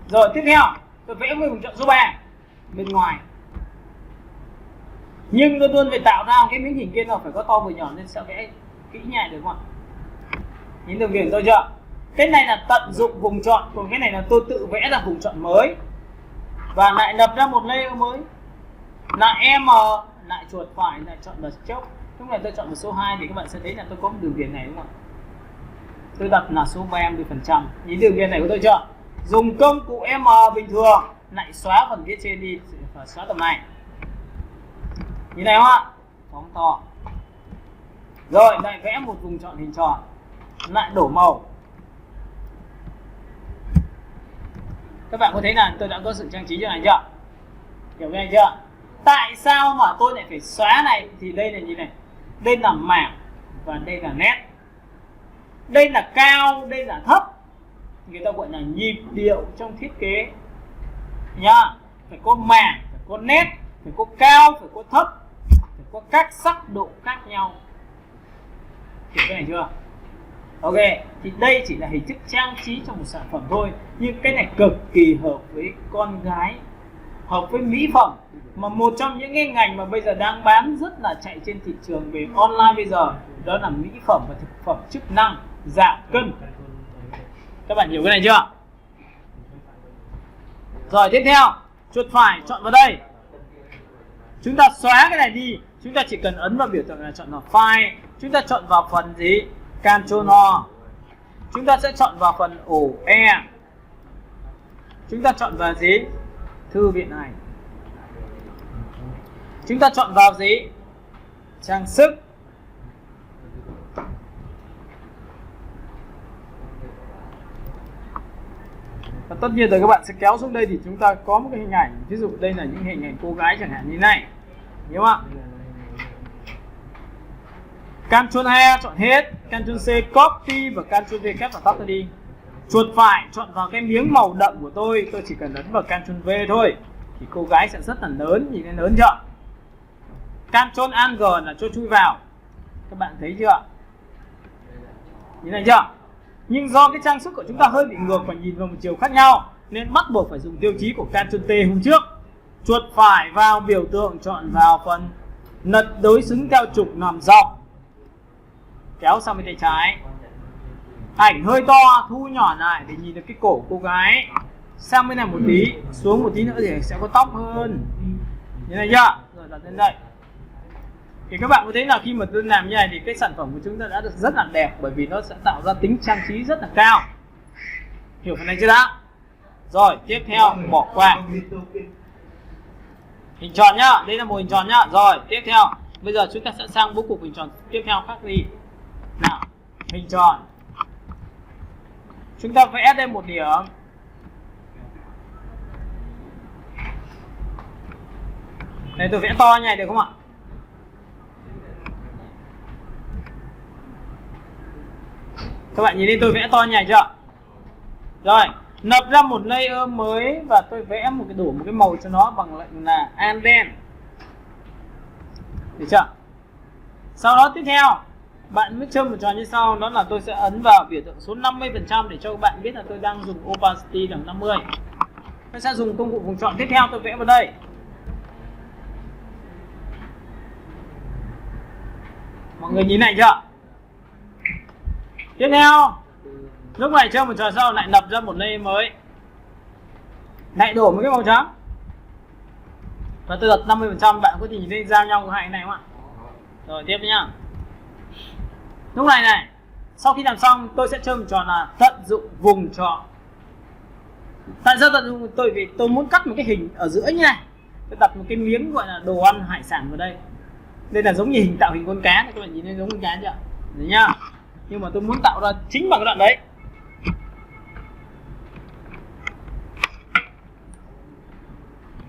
Rồi tiếp theo tôi vẽ với vùng chọn số 3 bên ngoài. Nhưng luôn luôn phải tạo ra cái miếng hình kia nó phải có to vừa nhỏ nên sẽ vẽ kỹ nhại được không ạ? Nhìn đường viền tôi chưa? Cái này là tận dụng vùng chọn, còn cái này là tôi tự vẽ ra vùng chọn mới. Và lại lập ra một layer mới. Lại M, lại chuột phải, lại chọn vào stroke. Lúc này tôi chọn vào số 2 thì các bạn sẽ thấy là tôi có một đường viền này đúng không ạ? Tôi đặt là số 30%. Nhìn đường viền này của tôi chưa? Dùng công cụ M bình thường, lại xóa phần phía trên đi và xóa tầm này. Nhìn này không ạ? Phóng to. Rồi lại vẽ một vùng chọn hình tròn, lại đổ màu. Các bạn có thấy là tôi đã có sự trang trí như này chưa? Hiểu cái này chưa? Tại sao mà tôi lại phải xóa này? Thì đây là như này. Đây là mảng và đây là nét. Đây là cao, đây là thấp. Người ta gọi là nhịp điệu trong thiết kế nhá. Phải có mảng, phải có nét, phải có cao, phải có thấp, phải có các sắc độ khác nhau. Hiểu cái này chưa? Ok, thì đây chỉ là hình thức trang trí trong một sản phẩm thôi. Nhưng cái này cực kỳ hợp với con gái, hợp với mỹ phẩm. Mà một trong những cái ngành mà bây giờ đang bán rất là chạy trên thị trường về online bây giờ, đó là mỹ phẩm và thực phẩm chức năng, giảm cân. Các bạn hiểu cái này chưa? Rồi tiếp theo, chuột phải chọn vào đây. Chúng ta xóa cái này đi. Chúng ta chỉ cần ấn vào biểu tượng là chọn vào file. Chúng ta chọn vào phần gì? Ctrl O. Chúng ta sẽ chọn vào phần ổ E. Chúng ta chọn vào gì? Thư viện này. Chúng ta chọn vào gì? Trang sức. Và tất nhiên rồi các bạn sẽ kéo xuống đây thì chúng ta có một cái hình ảnh. Ví dụ đây là những hình ảnh cô gái chẳng hạn như này. Hiểu không ạ? Ctrl E chọn hết, Ctrl C copy và Ctrl V kép vào tắt tôi đi. Chuột phải chọn vào cái miếng màu đậm của tôi chỉ cần ấn vào Ctrl V thôi. Thì cô gái sẽ rất là lớn, nhìn thấy lớn chưa? Ctrl Alt G là cho chui vào. Các bạn thấy chưa? Nhìn này chưa? Nhưng do cái trang sức của chúng ta hơi bị ngược và nhìn vào một chiều khác nhau nên bắt buộc phải dùng tiêu chí của Ctrl T hôm trước. Chuột phải vào biểu tượng chọn vào phần lật đối xứng theo trục nằm dọc. Kéo sang bên tay trái. Ảnh hơi to, thu nhỏ lại để nhìn được cái cổ cô gái. Sang bên này một tí, xuống một tí nữa thì sẽ có tóc hơn. Như này chưa? Rồi đặt lên đây. Thì các bạn có thấy là khi mà tôi làm như này thì cái sản phẩm của chúng ta đã được rất là đẹp, bởi vì nó sẽ tạo ra tính trang trí rất là cao. Hiểu phần này chưa đã? Rồi tiếp theo bỏ qua hình tròn nhá, đây là một hình tròn nhá. Rồi tiếp theo bây giờ chúng ta sẽ sang bố cục hình tròn tiếp theo khác gì nào. Hình tròn chúng ta vẽ đây một điểm. Đây tôi vẽ to như này được không ạ? Các bạn nhìn thấy tôi vẽ to như này chưa? Rồi nập ra một layer mới và tôi vẽ một cái màu cho nó bằng lệnh là Anden. Được chưa? Sau đó tiếp theo bạn mới châm một tròn như sau, đó là tôi sẽ ấn vào biểu tượng số 50% để cho các bạn biết là tôi đang dùng opacity là 50. Tôi sẽ dùng công cụ vùng chọn tiếp theo, tôi vẽ vào đây. Mọi người nhìn này chưa? Tiếp theo lúc này châm một tròn sau lại nập ra một layer mới, lại đổ một cái màu trắng và tôi đặt 50%. Bạn có thể nhìn thấy giao nhau của hai cái này không ạ? Rồi tiếp nhá. Lúc này này, sau khi làm xong tôi sẽ châm một tròn là tận dụng vùng chọn. Tại sao tận dụng? Vì tôi muốn cắt một cái hình ở giữa như này, tôi đặt một cái miếng gọi là đồ ăn hải sản vào đây. Đây là giống như hình tạo hình con cá, các bạn nhìn thấy giống con cá chưa? Đấy nhá. Nhưng mà tôi muốn tạo ra chính bằng cái đoạn đấy.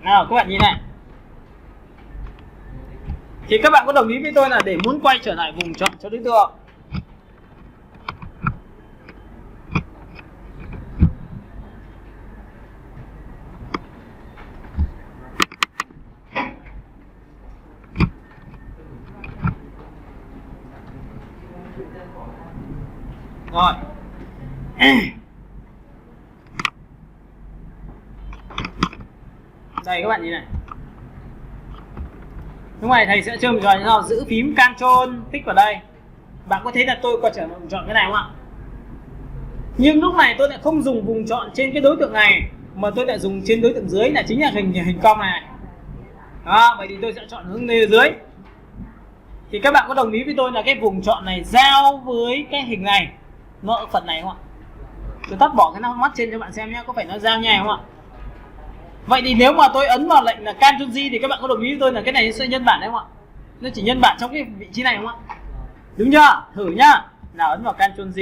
Nào các bạn nhìn này. Thì các bạn có đồng ý với tôi là để muốn quay trở lại vùng chọn cho đối tượng, rồi đây các bạn nhìn này. Lúc này thầy sẽ chơi một trò như nào, giữ phím Ctrl tích vào đây. Bạn có thấy là tôi có trở lại vùng chọn cái này không ạ? Nhưng lúc này tôi lại không dùng vùng chọn trên cái đối tượng này, mà tôi lại dùng trên đối tượng dưới, là chính là hình cong này. Đó, vậy thì tôi sẽ chọn hướng lên dưới. Thì các bạn có đồng ý với tôi là cái vùng chọn này giao với cái hình này nó ở phần này không ạ? Tôi tắt bỏ cái mắt trên cho bạn xem nhé, có phải nó giao nhau không ạ? Vậy thì nếu mà tôi ấn vào lệnh là Ctrl G thì các bạn có đồng ý với tôi là cái này sẽ nhân bản đấy không ạ? Nó chỉ nhân bản trong cái vị trí này không ạ? Đúng chưa? Thử nhá. Nào ấn vào Ctrl G.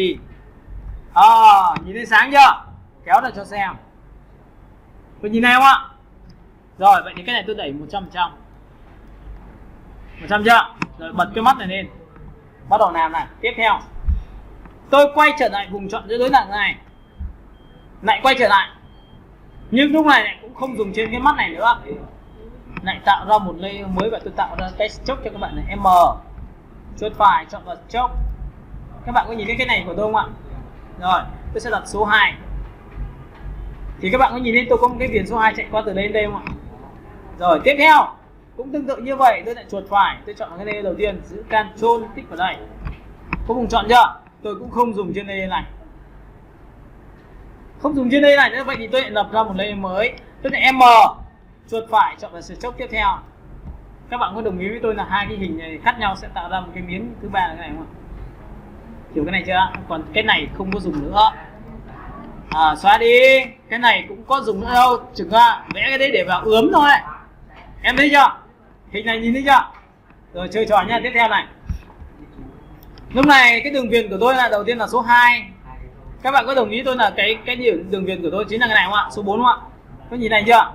Nhìn thấy sáng chưa? Kéo ra cho xem. Tôi nhìn này không ạ? Rồi vậy thì cái này tôi đẩy 100%. 100 chưa? Rồi bật cái mắt này lên. Bắt đầu làm này. Tiếp theo tôi quay trở lại vùng chọn giữa đối tượng này, lại quay trở lại, nhưng lúc này lại cũng không dùng trên cái mắt này nữa, lại tạo ra một layer mới và tôi tạo ra cái stroke cho các bạn này. M chuột phải chọn vào stroke. Các bạn có nhìn thấy cái này của tôi không ạ? Rồi tôi sẽ đặt số 2. Thì các bạn có nhìn thấy tôi có một cái viền số 2 chạy qua từ đây đến đây không ạ? Rồi tiếp theo cũng tương tự như vậy, tôi lại chuột phải, tôi chọn cái layer đầu tiên, giữ Ctrl tích vào đây. Có vùng chọn chưa? Tôi cũng không dùng trên layer này, không dùng trên layer này nữa. Vậy thì tôi lại lập ra một layer mới, tôi lại M chuột phải chọn vào stroke tiếp theo. Các bạn có đồng ý với tôi là hai cái hình này cắt nhau sẽ tạo ra một cái miếng thứ ba là cái này không ạ? Hiểu cái này chưa? Còn cái này không có dùng nữa. Xóa đi. Cái này cũng có dùng nữa đâu, chừng ra vẽ cái đấy để vào ướm thôi. Em thấy chưa? Hình này nhìn thấy chưa? Rồi chơi trò nha. Tiếp theo này, lúc này cái đường viền của tôi là đầu tiên là số 2. Các bạn có đồng ý tôi là cái đường viền của tôi chính là cái này không ạ? Số 4 không ạ? Có nhìn này chưa?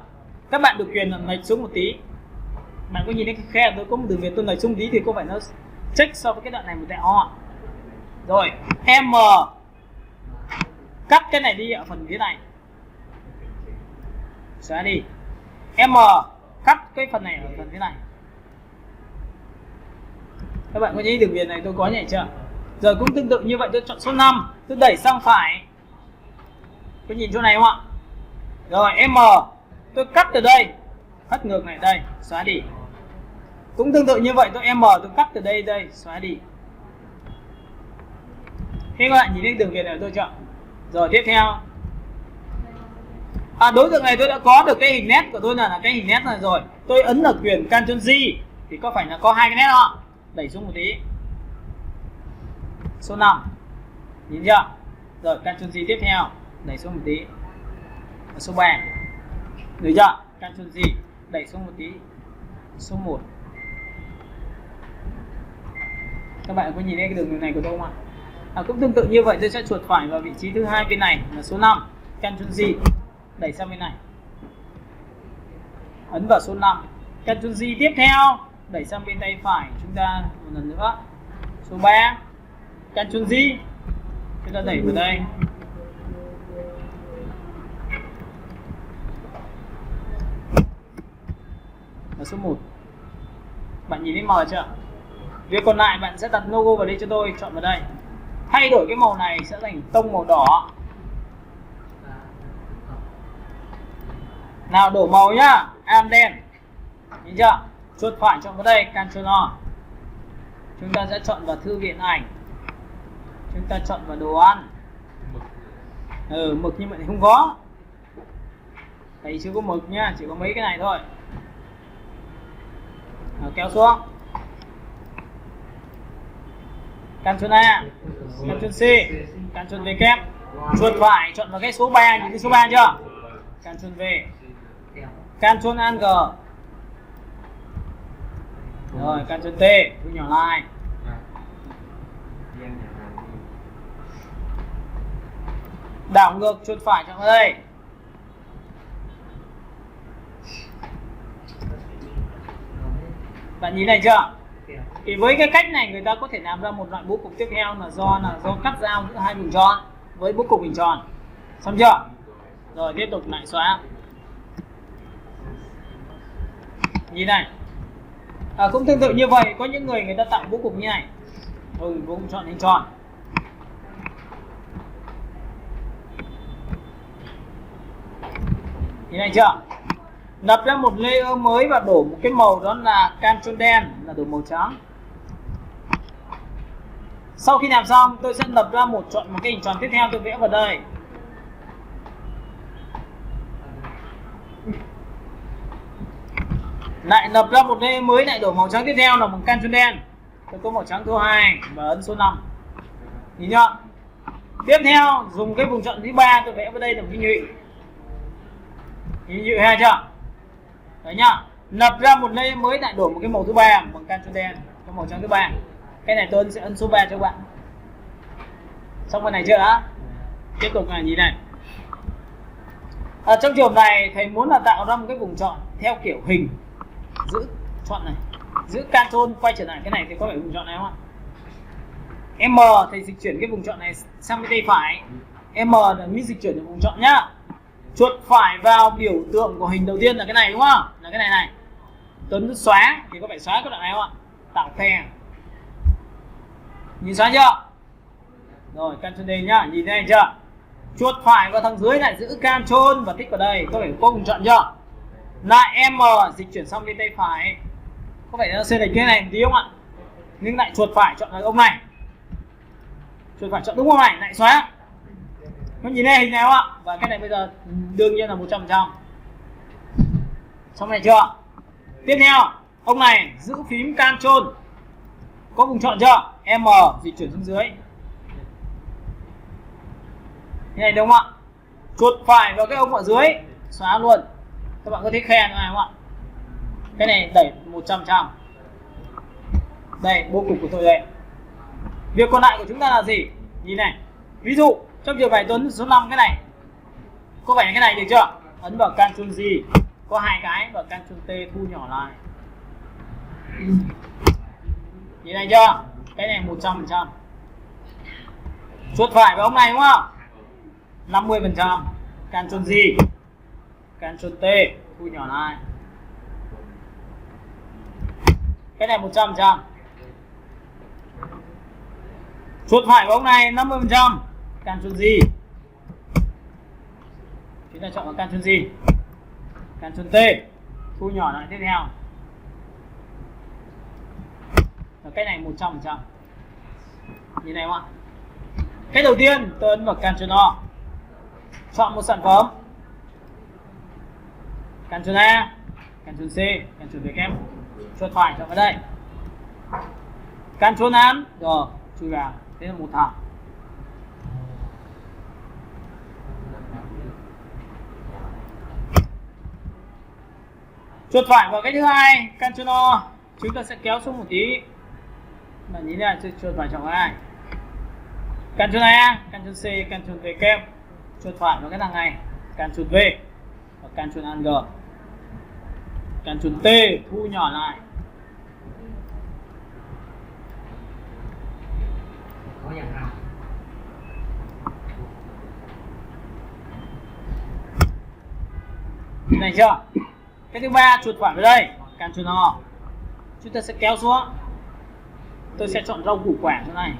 Các bạn được quyền là lệch xuống một tí. Bạn có nhìn thấy cái khe tôi có một đường viền tôi lệch xuống một tí thì có phải nó check so với cái đoạn này một tẹo không ạ? Rồi M cắt cái này đi ở phần phía này, xóa đi. M cắt cái phần này ở phần phía này. Các bạn có thấy đường viền này tôi có nhảy chưa? Rồi cũng tương tự như vậy, tôi chọn số 5, tôi đẩy sang phải. Có nhìn chỗ này không ạ? Rồi M tôi cắt từ đây, cắt ngược này đây, xóa đi. Cũng tương tự như vậy, tôi M tôi cắt từ đây đây, xóa đi. Thế các bạn nhìn thấy đường viền này tôi chọn. Rồi tiếp theo, đối tượng này tôi đã có được cái hình nét của tôi là cái hình nét này rồi. Tôi ấn ở quyền Ctrl G thì có phải là có hai cái nét không ạ? đẩy xuống một tí. Số 5. Nhìn chưa? Rồi Ctrl Z tiếp theo, đẩy xuống một tí. Số 3. Được chưa? Ctrl Z đẩy xuống một tí. Số 1. Các bạn có nhìn thấy cái đường này của tôi không ạ? Cũng tương tự như vậy, tôi sẽ chuột phải vào vị trí thứ hai bên này là số 5. Ctrl Z đẩy sang bên này. Ấn vào số 5. Ctrl Z tiếp theo, đẩy sang bên tay phải chúng ta một lần nữa. Số 3. Ctrl Z chúng ta đẩy vào đây. Và số 1. Bạn nhìn thấy màu chưa? Việc còn lại bạn sẽ đặt logo vào đây cho tôi, chọn vào đây. Thay đổi cái màu này sẽ thành tông màu đỏ. Nào đổ màu nhá, am đen. Nhìn chưa? Chuột phải chọn vào đây, Ctrl O. Chúng ta sẽ chọn vào thư viện ảnh. Chúng ta chọn vào đồ ăn. Mực như vậy thì không có. Đây chưa có mực nhá, chỉ có mấy cái này thôi. Kéo xuống. Ctrl A, Ctrl C, Ctrl V kép. Chuột phải chọn vào cái số 3, nhìn cái số 3 chưa? Ctrl V, Ctrl Alt G. Rồi Ctrl T, thu nhỏ lại. Đảo ngược chuột phải chọn vào đây. Bạn nhìn này chưa? Thì với cái cách này người ta có thể làm ra một loại bố cục tiếp theo là do cắt giao giữa hai vùng tròn với bố cục hình tròn. Xong chưa? Rồi tiếp tục lại xóa. Nhìn này. Cũng tương tự như vậy, có những người ta tạo bố cục như này. Bố cục chọn hình tròn. Nhìn này chưa? Lập ra một layer mới và đổ một cái màu, đó là Ctrl đen, là đổ màu trắng. Sau khi làm xong, tôi sẽ lập ra chọn một cái hình tròn tiếp theo, tôi vẽ vào đây. Lại lập ra một layer mới, lại đổ màu trắng tiếp theo là bằng Ctrl đen. Tôi có màu trắng thứ hai và ấn số 5. Nhìn chưa? Tiếp theo dùng cái vùng chọn thứ 3, tôi vẽ vào đây là một cái nhụy. Nhìn nhụy ha chưa? Đấy nhá. Lập ra một layer mới, lại đổ một cái màu thứ 3 bằng Ctrl đen, cái màu trắng thứ 3. Cái này tôi sẽ ấn số 3 cho các bạn. Xong cái này chưa đã? Tiếp tục này, nhìn này. Trong trường hợp này thầy muốn là tạo ra một cái vùng chọn theo kiểu hình. Giữ chọn này, giữ Ctrl quay trở lại cái này thì có phải vùng chọn này không ạ? M thầy dịch chuyển cái vùng chọn này sang bên tay phải. M là mình dịch chuyển được vùng chọn nhá. Chuột phải vào biểu tượng của hình đầu tiên là cái này đúng không? Là cái này này. Tuấn xóa thì có phải xóa cái đoạn này không ạ? Tạo khe. Nhìn xóa chưa? Rồi Ctrl D nhá, nhìn thấy chưa? Chuột phải vào thằng dưới lại giữ Ctrl và tích vào đây, có phải có vùng chọn chưa? Lại M dịch chuyển sang bên tay phải. Có phải nó xê lệch cái này một tí không ạ? Nhưng lại chuột phải chọn là ông này. Chuột phải chọn đúng ông này, lại xóa. Nó nhìn thấy hình này không ạ? Và cái này bây giờ đương nhiên là 100%. Xong này chưa? Tiếp theo, ông này giữ phím Ctrl. Có vùng chọn chưa? M dịch chuyển xuống dưới. Như này đúng không ạ? Chuột phải vào cái ông ở dưới, xóa luôn. Các bạn có thấy khe này không ạ? Cái này đẩy 100%. Đây, bố cục của tôi đây. Việc còn lại của chúng ta là gì? Nhìn này. Ví dụ, trong trường này Tuấn số 5 cái này. Có phải là cái này được chưa? Ấn vào Ctrl Z. Có hai cái và Ctrl T thu nhỏ lại. Nhìn này chưa? Cái này 100%. Chuột phải vào ông này đúng không? 50%. Ctrl Z, Ctrl T thu nhỏ lại. Cái này 100%. Chuột phải vào ông này 50%. Ctrl Z. Chúng ta chọn vào Ctrl Z, Ctrl T thu nhỏ lại tiếp theo. Và cái này 100%. Như này không ạ? Cái đầu tiên tôi ấn vào Ctrl O. Chọn một sản phẩm. Ctrl A, Ctrl C, Ctrl V kép. Chuột phải chọn vào đây. Ctrl Alt rồi chui vào, thế là một thằng. Chuột phải vào cái thứ hai, Ctrl O, chúng ta sẽ kéo xuống một tí. Bạn nhìn là chuột phải chọn ai? Ctrl A, Ctrl C, Ctrl V kép. Chuột phải vào cái thằng này, Ctrl V và Ctrl Alt G. Ctrl T thu nhỏ lại. Này chưa? Cái thứ ba chuột phải vào đây, Ctrl O. Chúng ta sẽ kéo xuống. Tôi sẽ chọn rau củ quả chỗ này,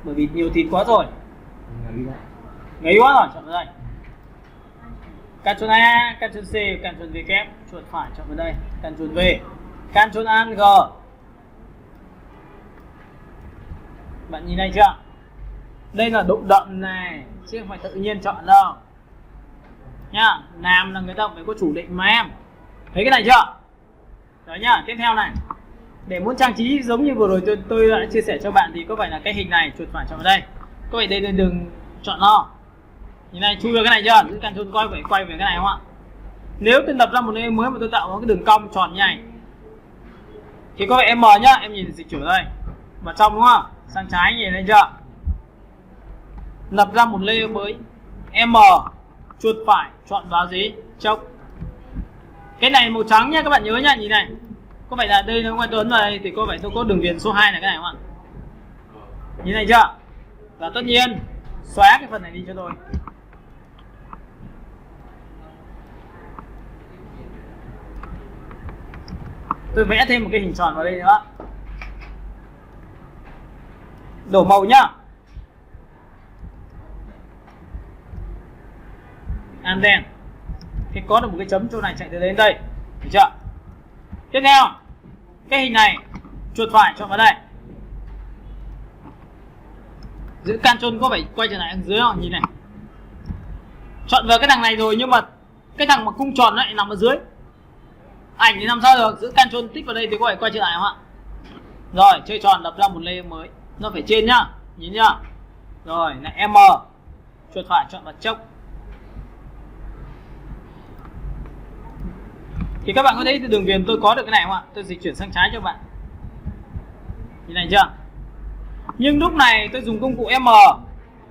bởi vì nhiều thịt quá rồi. Ngấy quá rồi, chọn vào đây. Ctrl A, Ctrl C, Ctrl V kép. Chuột phải chọn vào đây, Ctrl V, Ctrl Alt G. Bạn nhìn thấy chưa? Đây là độ đậm này, chứ không phải tự nhiên chọn đâu nhá. Làm là người ta phải có chủ định mà em. Thấy cái này chưa? Rồi nhá, tiếp theo này. Để muốn trang trí giống như vừa rồi tôi đã chia sẻ cho bạn thì có phải là cái hình này, chuột phải chọn vào đây. Có phải đây là đừng chọn nó. Nhìn này, chui vào cái này chưa? Giữ Ctrl quay về cái này không ạ? Nếu tôi lập ra một layer mới mà tôi tạo một cái đường cong tròn như này thì có phải M nhá, em nhìn dịch chuyển đây. Vào trong đúng không? Sang trái nhìn thấy chưa? Lập ra một layer mới. M, chuột phải chọn vào gì? Chốc. Cái này màu trắng nhá, các bạn nhớ nhá, nhìn này. Có phải là đây nó ngoài Tuấn vào đây thì có phải tôi có đường viền số 2 là cái này không ạ? Nhìn này chưa? Và tất nhiên xóa cái phần này đi cho tôi. Tôi vẽ thêm một cái hình tròn vào đây nữa. Đổ màu nhá. An đen. Thì có được một cái chấm chỗ này chạy từ đến đây. Được chưa? Tiếp theo, cái hình này chuột phải chọn vào đây. Giữ Ctrl có phải quay trở lại ở dưới không? Nhìn này. Chọn vào cái thằng này rồi nhưng mà cái thằng mà cung tròn lại nằm ở dưới. Ảnh thì làm sao được? Giữ Ctrl tích vào đây thì có phải quay trở lại không ạ? Rồi, chơi tròn lập ra một layer mới. Nó phải trên nhá. Nhìn nhá. Rồi, lại M. Chuột phải chọn vào chốc. Thì các bạn có thấy đường viền tôi có được cái này không ạ? Tôi dịch chuyển sang trái cho bạn. Nhìn này chưa? Nhưng lúc này tôi dùng công cụ M,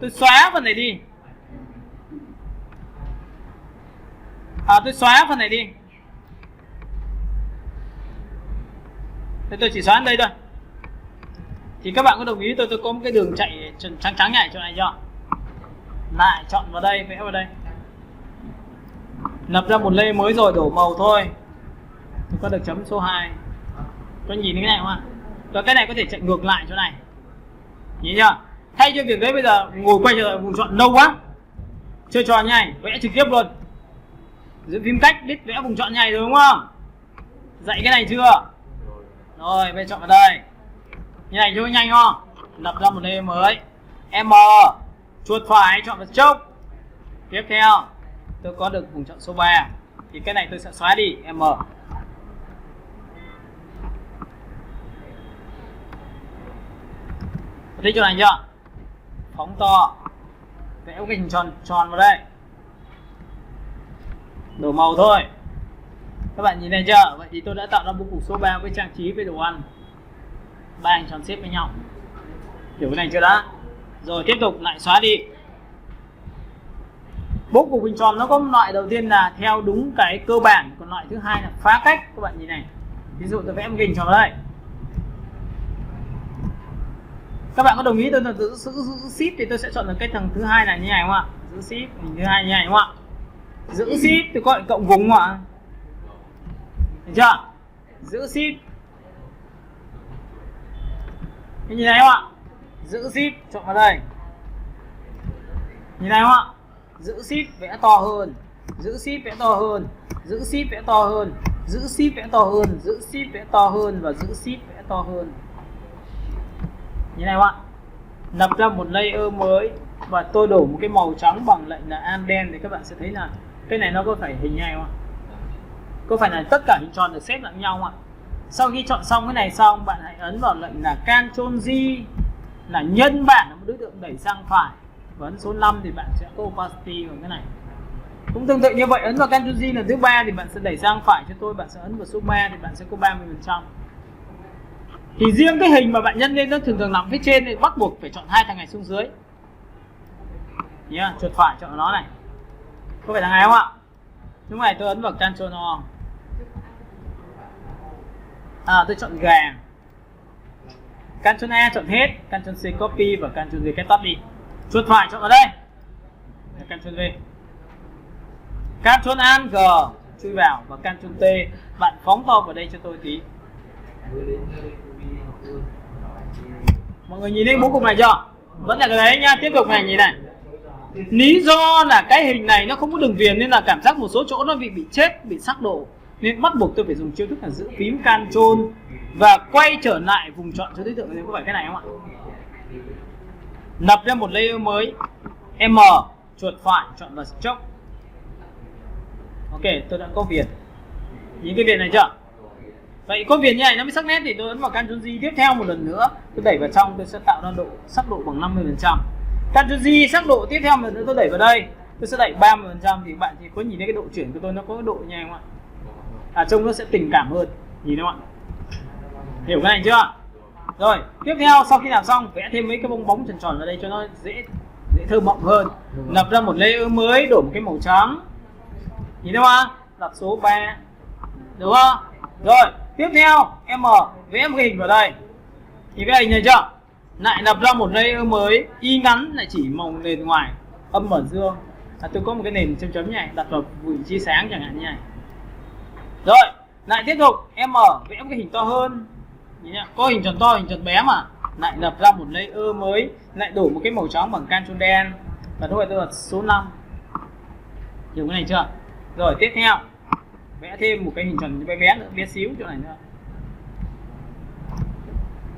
tôi xóa phần này đi. Tôi xóa phần này đi. Thế tôi chỉ xóa đây thôi. Thì các bạn có đồng ý tôi có một cái đường chạy trắng trắng này chỗ này chưa? Lại chọn vào đây, vẽ vào đây. Lập ra một layer mới rồi, đổ màu thôi. Tôi có được chấm số 2. Có nhìn thấy cái này không ạ? Và cái này có thể chạy ngược lại chỗ này. Nhìn chưa? Thay cho việc đấy bây giờ ngồi quay trở lại vùng chọn lâu quá. Chơi tròn như này, vẽ trực tiếp luôn. Giữ phím cách, biết vẽ vùng chọn như này rồi đúng không? Dạy cái này chưa? Rồi, bây giờ chọn vào đây. Như này cho nhanh không? Lập ra một layer mới. M, chuột phải chọn vào chốc. Tiếp theo, tôi có được vùng chọn số 3. Thì cái này tôi sẽ xóa đi, M. Thấy chỗ này chưa? Phóng to. Vẽ cái hình tròn vào đây. Đổ màu thôi. Các bạn nhìn thấy chưa? Vậy thì tôi đã tạo ra bố cục số 3 với trang trí với đồ ăn. 3 hình tròn xếp với nhau. Kiểu cái này chưa đã. Rồi tiếp tục lại xóa đi. Bố cục hình tròn nó có một loại đầu tiên là theo đúng cái cơ bản, còn loại thứ hai là phá cách. Các bạn nhìn này. Ví dụ tôi vẽ một cái hình tròn vào đây. Các bạn có đồng ý tôi giữ ship thì tôi sẽ chọn được cái thằng thứ hai này như này không ạ? Giữ ship hình thứ hai như này không ạ? Giữ ship tôi gọi cộng vùng không ạ? Được chưa? Giữ ship. Nhìn này không ạ? Giữ ship chọn vào đây. Nhìn này không ạ? Giữ ship vẽ to hơn. Giữ ship vẽ to hơn. Giữ ship vẽ to hơn. Giữ ship vẽ to hơn. Giữ ship vẽ to hơn và giữ ship vẽ to hơn. Như này không ạ? Lập ra một layer mới và tôi đổ một cái màu trắng bằng lệnh là Alt đen thì các bạn sẽ thấy là cái này nó có phải hình này không ạ? Có phải là tất cả hình tròn được xếp lại với nhau không ạ? Sau khi chọn xong cái này xong, bạn hãy ấn vào lệnh là Ctrl G, là nhân bản là một đối tượng đẩy sang phải, và ấn số 5 thì bạn sẽ có opacity vào cái này. Cũng tương tự như vậy, ấn vào Ctrl G lần thứ 3 thì bạn sẽ đẩy sang phải cho tôi, bạn sẽ ấn vào số 3 thì bạn sẽ có 30%. Thì riêng cái hình mà bạn nhân lên nó thường thường nằm phía trên thì bắt buộc phải chọn hai thằng này xuống dưới. Nhá, chuột phải chọn nó này. Có phải thằng này không ạ? Lúc này tôi ấn vào Ctrl O. Tôi chọn gà. Ctrl A chọn hết, Ctrl C copy và Ctrl V cái tắt đi. Chuột phải chọn vào đây. Ctrl V. Ctrl Alt G chui vào và Ctrl T, bạn phóng to vào đây cho tôi tí. Mọi người nhìn thấy bố cục này chưa? Vẫn là cái đấy nha, tiếp tục này nhìn này. Lý do là cái hình này nó không có đường viền nên là cảm giác một số chỗ nó bị chết, bị sắc độ, nên bắt buộc tôi phải dùng chiêu thức là giữ phím Ctrl và quay trở lại vùng chọn cho đối tượng. Có phải cái này không ạ? Lập ra một layer mới, M chuột phải chọn vào stroke. Ok, tôi đã có viền. Nhìn cái viền này chưa? Vậy có viền như này nó mới sắc nét thì tôi ấn vào Ctrl G tiếp theo một lần nữa, tôi đẩy vào trong, tôi sẽ tạo ra độ sắc độ bằng 50%. Ctrl G sắc độ tiếp theo một lần nữa tôi đẩy vào đây, tôi sẽ đẩy 30% thì bạn chỉ có nhìn thấy cái độ chuyển của tôi nó có độ như này không ạ? Trông nó sẽ tình cảm hơn, nhìn không ạ? Hiểu cái này chưa? Rồi, tiếp theo sau khi làm xong vẽ thêm mấy cái bong bóng tròn tròn vào đây cho nó dễ thơ mộng hơn. Lập ra một layer mới, đổ một cái màu trắng. Nhìn thấy không? Đặt số 3. Đúng không? Rồi, tiếp theo M vẽ một cái hình vào đây. Thì cái hình này chưa? Lại lập ra một layer mới, y ngắn lại chỉ màu nền ngoài, âm và dương. Tôi có một cái nền chấm chấm này, đặt vào vị trí sáng chẳng hạn như này. Rồi, lại tiếp tục M vẽ một cái hình to hơn. Nhìn nhá, có hình tròn to, hình tròn bé mà. Lại lập ra một layer mới, lại đổ một cái màu trắng bằng Ctrl đen. Và tôi đặt số 5. Hiểu cái này chưa? Rồi, tiếp theo vẽ thêm một cái hình tròn bé bé nữa, bé xíu chỗ này nữa.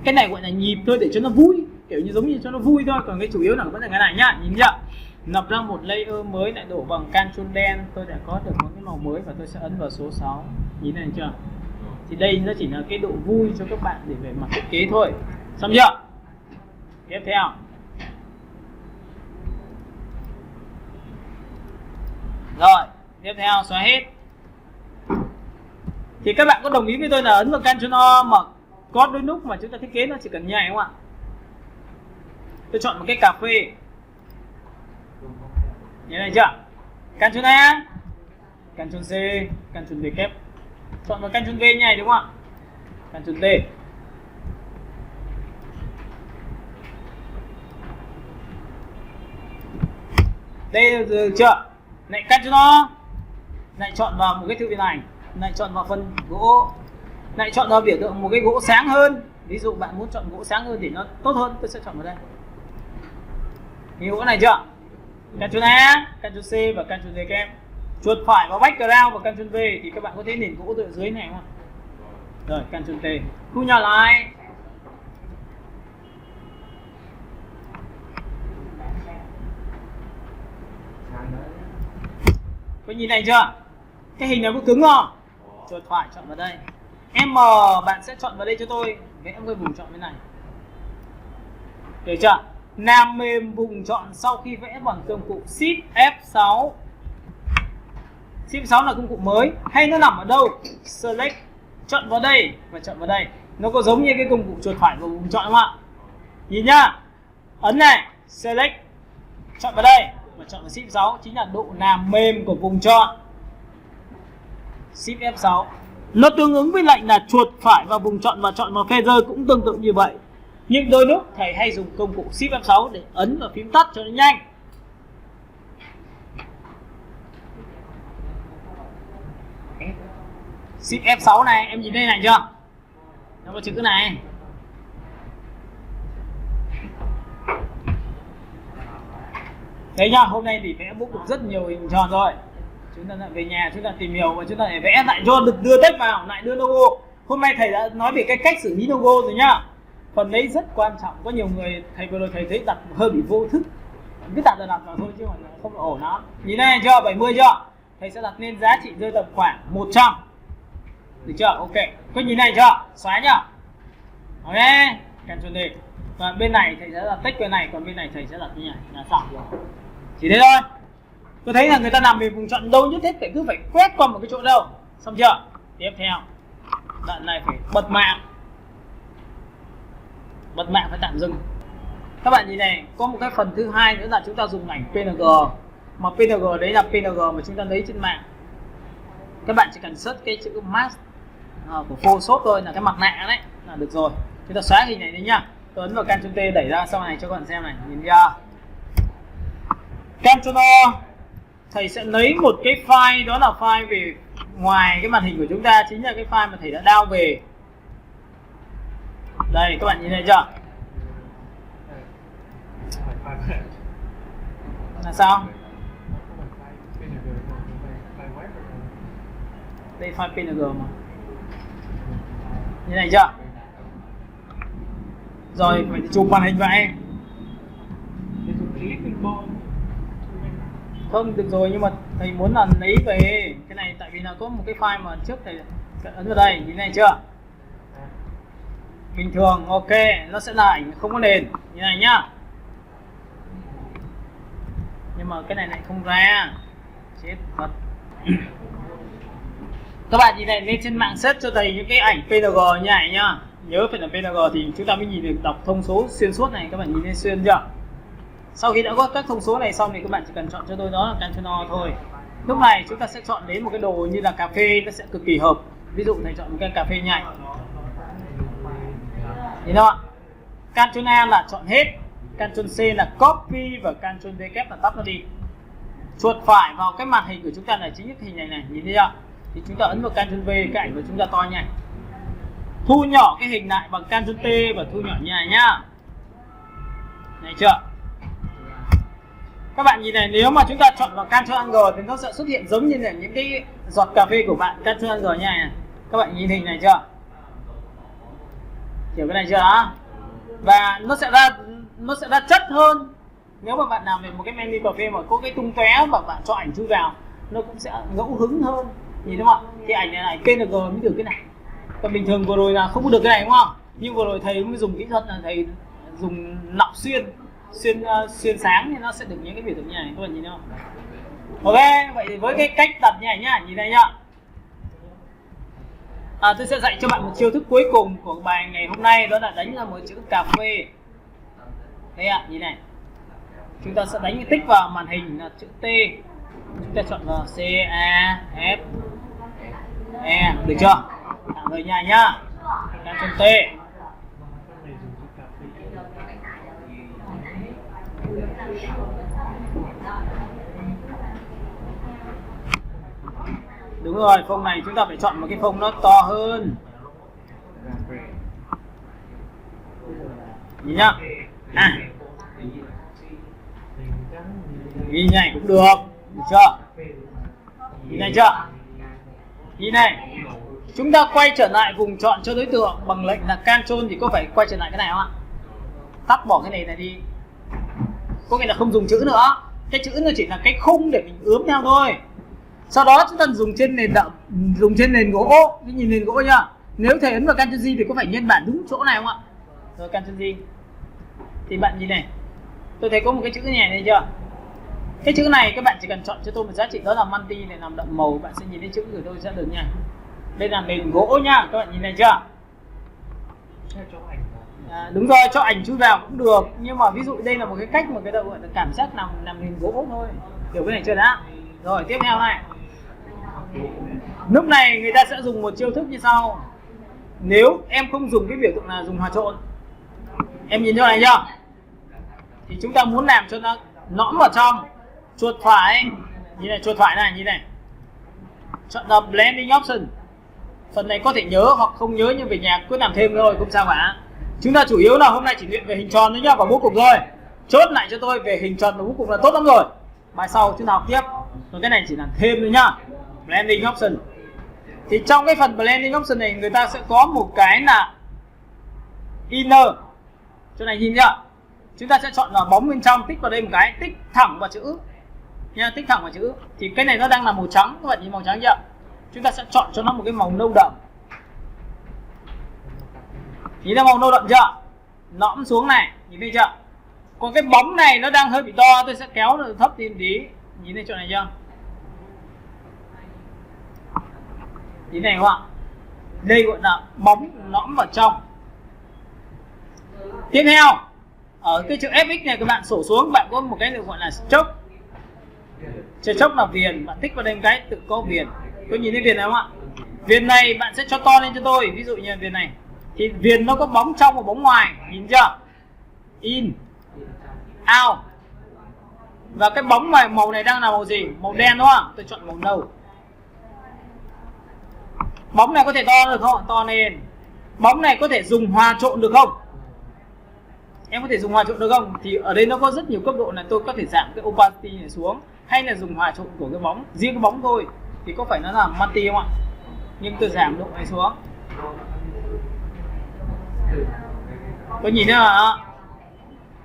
Cái này gọi là nhịp thôi để cho nó vui, kiểu như giống như cho nó vui thôi, còn cái chủ yếu là vẫn là cái này nhá. Nhìn chưa? Lập ra một layer mới lại đổ bằng Ctrl đen, tôi đã có được một cái màu mới và tôi sẽ ấn vào số 6. Nhìn này chưa? Thì đây nó chỉ là cái độ vui cho các bạn để về mặt thiết kế thôi. Xong chưa? Tiếp theo. Rồi, tiếp theo xóa hết. Thì các bạn có đồng ý với tôi là ấn vào Ctrl O mà có đôi lúc mà chúng ta thiết kế nó chỉ cần như này không ạ? Tôi chọn một cái cà phê. Như này chưa? Ctrl A, Ctrl C, Ctrl V kép. Chọn vào Ctrl V như này đúng không ạ? Ctrl T. Đây được chưa? Lại Ctrl O. Lại chọn vào một cái thư viện ảnh, lại chọn vào phần gỗ, lại chọn vào biểu tượng một cái gỗ sáng hơn. Ví dụ bạn muốn chọn gỗ sáng hơn thì nó tốt hơn, tôi sẽ chọn vào đây. Thì gỗ này chưa? Ctrl A, Ctrl C và Ctrl V kép. Chuột phải vào background và Ctrl V thì các bạn có thấy nền gỗ từ dưới này không? Rồi, Ctrl T. Thu nhỏ lại. Có nhìn này chưa? Cái hình này có cứng không? Chuột phải chọn vào đây. M bạn sẽ chọn vào đây cho tôi, vẽ một cái vùng chọn bên này. Được chưa? Làm mềm vùng chọn sau khi vẽ bằng công cụ Shift F6. Shift F6 là công cụ mới, hay nó nằm ở đâu? Select, chọn vào đây và chọn vào đây. Nó có giống như cái công cụ chuột phải vào vùng chọn không ạ? Nhìn nhá. Ấn này, Select, chọn vào đây và chọn vào Shift 6 chính là độ làm mềm của vùng chọn. Shift F6 nó tương ứng với lệnh là chuột phải vào vùng chọn và chọn vào feather cũng tương tự như vậy. Nhưng đôi lúc thầy hay dùng công cụ Shift F6 để ấn vào phím tắt cho nó nhanh. Shift F6 này, em nhìn đây này chưa? Nó có chữ này. Đấy nhá, hôm nay thì vẽ bố cục rất nhiều hình tròn rồi. Chúng ta lại về nhà chúng ta tìm hiểu và chúng ta lại vẽ lại cho được đưa text vào, lại đưa logo. Hôm nay thầy đã nói về cái cách xử lý logo rồi nhá. Phần đấy rất quan trọng, có nhiều người thầy vừa rồi thầy thấy đặt hơi bị vô thức. Cứ đặt vào thôi chứ không ổn lắm. Nhìn này chưa, 70 chưa? Thầy sẽ đặt lên giá trị rơi tầm khoảng 100. Được chưa? Ok. Có nhìn này chưa? Xóa nhá. Ok. Ctrl D. Và bên này thầy sẽ là tích bên này, còn bên này thầy sẽ đặt như này là xong rồi. Chỉ thế thôi. Tôi thấy là người ta làm về vùng chọn đâu nhất thiết phải cứ phải quét qua một cái chỗ đâu. Xong chưa? Tiếp theo đoạn này phải bật mạng. Bật mạng phải tạm dừng. Các bạn nhìn này, có một cái phần thứ hai nữa là chúng ta dùng ảnh PNG. Mà PNG đấy là PNG mà chúng ta lấy trên mạng. Các bạn chỉ cần search cái chữ mask của Photoshop thôi, là cái mặt nạ đấy là được rồi. Chúng ta xóa hình này đấy nhá. Tôi ấn vào Ctrl T đẩy ra sau này cho các bạn xem này, nhìn chưa? Ctrl O, thầy sẽ lấy một cái file, đó là file về ngoài cái màn hình của chúng ta, chính là cái file mà thầy đã download về. Đây, các bạn nhìn thấy chưa? Là sao? Đây file PNG mà. Như này chưa? Rồi phải chụp màn hình vậy. Không được rồi, nhưng mà thầy muốn là lấy về cái này, tại vì là có một cái file mà trước thầy ấn vào đây, như này chưa? Bình thường, ok, nó sẽ là ảnh không có nền như này nhá. Nhưng mà cái này lại không ra. Chết thật. Các bạn nhìn này, lên trên mạng search cho thầy những cái ảnh PNG như này nhá. Nhớ phải là PNG thì chúng ta mới nhìn được đọc thông số xuyên suốt này. Các bạn nhìn lên xuyên chưa? Sau khi đã có các thông số này xong thì các bạn chỉ cần chọn cho tôi đó là Ctrl O thôi. Lúc này chúng ta sẽ chọn đến một cái đồ như là cà phê, nó sẽ cực kỳ hợp. Ví dụ thầy chọn một cái cà phê nhảy. Nhìn không ạ? Ctrl A là chọn hết, Ctrl C là copy và Ctrl V kép là tắt nó đi. Chuột phải vào cái màn hình của chúng ta là chính cái hình này, nhìn thấy chưa? Thì chúng ta ấn vào Ctrl V, cái ảnh của chúng ta to nha. Thu nhỏ cái hình lại bằng Ctrl T và thu nhỏ như này nhá. Này chưa? Các bạn nhìn này, nếu mà chúng ta chọn vào Ctrl G thì nó sẽ xuất hiện giống như là những cái giọt cà phê của bạn. Ctrl G như này. Các bạn nhìn hình này chưa? Hiểu cái này chưa đó? Và nó sẽ ra chất hơn. Nếu mà bạn làm về một cái menu cà phê mà có cái tung tóe mà bạn cho ảnh chui vào, nó cũng sẽ ngẫu hứng hơn. Nhìn đúng không ạ? Thì ảnh này PNG mới được cái này. Còn bình thường vừa rồi là không có được cái này đúng không? Nhưng vừa rồi thầy mới dùng kỹ thuật là thầy dùng nọc xuyên sáng thì nó sẽ được những cái biểu tượng như này, các bạn nhìn thấy không? Ok, vậy thì với cái cách đặt như này nhá, nhìn đây nhá. Tôi sẽ dạy cho bạn một chiêu thức cuối cùng của bài ngày hôm nay, đó là đánh ra một chữ cà phê. Đây ạ, nhìn này. Chúng ta sẽ đánh cái tích vào màn hình là chữ T. Chúng ta chọn vào C, A, F, E, được chưa? Tạm thời nhai nhá. Ctrl T. Đúng rồi, phông này chúng ta phải chọn một cái phông nó to hơn. Nhìn nhá. Ghi này cũng được chưa? Nhìn này chưa? Nhìn này. Chúng ta quay trở lại vùng chọn cho đối tượng bằng lệnh là Ctrl thì có phải quay trở lại cái này không ạ? Tắt bỏ cái này đi. Có nghĩa là không dùng chữ nữa. Cái chữ nó chỉ là cái khung để mình ướm theo thôi. Sau đó chúng ta dùng trên nền gỗ. Cái nhìn nền gỗ nhá. Nếu thầy ấn vào Ctrl G thì có phải nhân bản đúng chỗ này không ạ? Rồi Ctrl G. Thì bạn nhìn này. Tôi thấy có một cái chữ này đây chưa? Cái chữ này các bạn chỉ cần chọn cho tôi một giá trị, đó là multi này, làm đậm màu, bạn sẽ nhìn thấy chữ của tôi sẽ được nha. Đây là nền gỗ nhá, các bạn nhìn này chưa? Đúng rồi, cho ảnh chui vào cũng được, nhưng mà ví dụ đây là một cái cách mà cái đầu gọi là cảm giác làm nền gỗ thôi. Hiểu cái này chưa đã? Rồi tiếp theo này. Lúc này người ta sẽ dùng một chiêu thức như sau. Nếu em không dùng cái biểu tượng là dùng hòa trộn, em nhìn chỗ này chưa? Thì chúng ta muốn làm cho nó nõm vào trong, chuột phải, nhìn này, chuột phải này, nhìn này, chọn là blending option. Phần này có thể nhớ hoặc không nhớ, nhưng về nhà cứ làm thêm thôi, không sao cả. Chúng ta chủ yếu là hôm nay chỉ luyện về hình tròn thôi nhá, và bố cục rồi. Chốt lại cho tôi về hình tròn và bố cục là tốt lắm rồi. Bài sau chúng ta học tiếp. Còn cái này chỉ làm thêm thôi nhá. Blending option. Thì trong cái phần blending option này người ta sẽ có một cái là inner. Chỗ này nhìn chưa? Chúng ta sẽ chọn vào bóng bên trong, tích vào đây một cái, tích thẳng vào chữ nha, tích thẳng vào chữ. Thì cái này nó đang là màu trắng, các bạn nhìn màu trắng chưa? Chúng ta sẽ chọn cho nó một cái màu nâu đậm. Nhìn thấy màu nâu đậm chưa? Nõm xuống này, nhìn thấy chưa? Còn cái bóng này nó đang hơi bị to, tôi sẽ kéo nó thấp đi một tí. Nhìn thấy chỗ này chưa? Nhìn này không ạ? Đây gọi là bóng nõm vào trong. Tiếp theo, ở cái chữ Fx này các bạn sổ xuống, bạn có một cái được gọi là stroke. Stroke là viền, bạn thích vào đây một cái tự có viền. Có nhìn thấy viền này không ạ? Viền này bạn sẽ cho to lên cho tôi, ví dụ như viền này. Thì viền nó có bóng trong và bóng ngoài, nhìn chưa? In, out. Và cái bóng này, màu này đang là màu gì? Màu đen đúng không? Tôi chọn màu nâu. Bóng này có thể to được không? To lên. Bóng này có thể dùng hòa trộn được không? Em có thể dùng hòa trộn được không? Thì ở đây nó có rất nhiều cấp độ này, tôi có thể giảm cái opacity này xuống, hay là dùng hòa trộn của cái bóng, riêng cái bóng thôi. Thì có phải nó là multi không ạ? Nhưng tôi giảm độ này xuống. Tôi nhìn thấy là,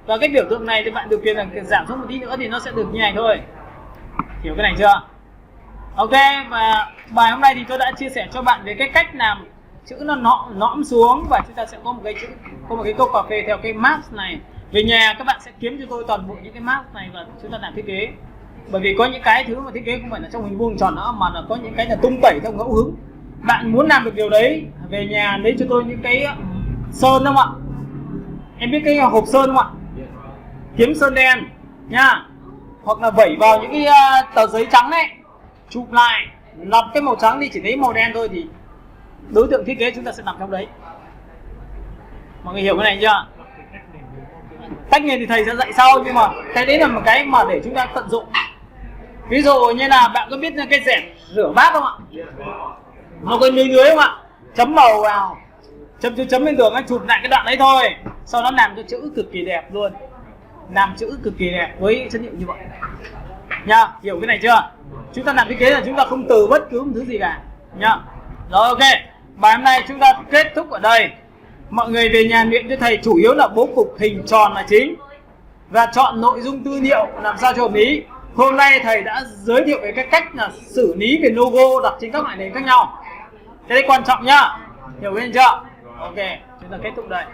và cái biểu tượng này thì bạn được quyền là giảm xuống một tí nữa thì nó sẽ được như này thôi. Hiểu cái này chưa? Ok, và bài hôm nay thì tôi đã chia sẻ cho bạn về cái cách làm chữ nó nõm xuống, và chúng ta sẽ có một cái chữ, có một cái cốc cà phê theo cái mask này. Về nhà các bạn sẽ kiếm cho tôi toàn bộ những cái mask này và chúng ta làm thiết kế. Bởi vì có những cái thứ mà thiết kế không phải là trong hình vuông tròn nữa, mà là có những cái là tung tẩy theo ngẫu hứng. Bạn muốn làm được điều đấy, về nhà lấy cho tôi những cái sơn không ạ? Em biết cái hộp sơn không ạ? Kiếm sơn đen nha, hoặc là vẩy vào những cái tờ giấy trắng đấy, chụp lại, lọc cái màu trắng đi, chỉ lấy màu đen thôi, thì đối tượng thiết kế chúng ta sẽ nằm trong đấy. Mọi người hiểu cái này chưa? Tất nhiên thì thầy sẽ dạy sau, nhưng mà cái đấy là một cái mà để chúng ta tận dụng. Ví dụ như là bạn có biết cái rẻ rửa bát không ạ? Nó có lưới không ạ? Chấm màu vào, chấm lên tường, anh chụp lại cái đoạn đấy thôi, sau đó làm cho chữ cực kỳ đẹp luôn, làm chữ cực kỳ đẹp với chất liệu như vậy nha. Hiểu cái này chưa? Chúng ta làm thiết kế là chúng ta không từ bất cứ một thứ gì cả nha. Rồi, ok, bài hôm nay chúng ta kết thúc ở đây. Mọi người về nhà luyện cho thầy chủ yếu là bố cục hình tròn là chính, và chọn nội dung tư liệu làm sao cho hợp lý. Hôm nay thầy đã giới thiệu về cái cách là xử lý về logo đặt trên các loại nền khác nhau. Cái đấy quan trọng nhá. Hiểu chưa? Ok, chúng ta kết thúc đây.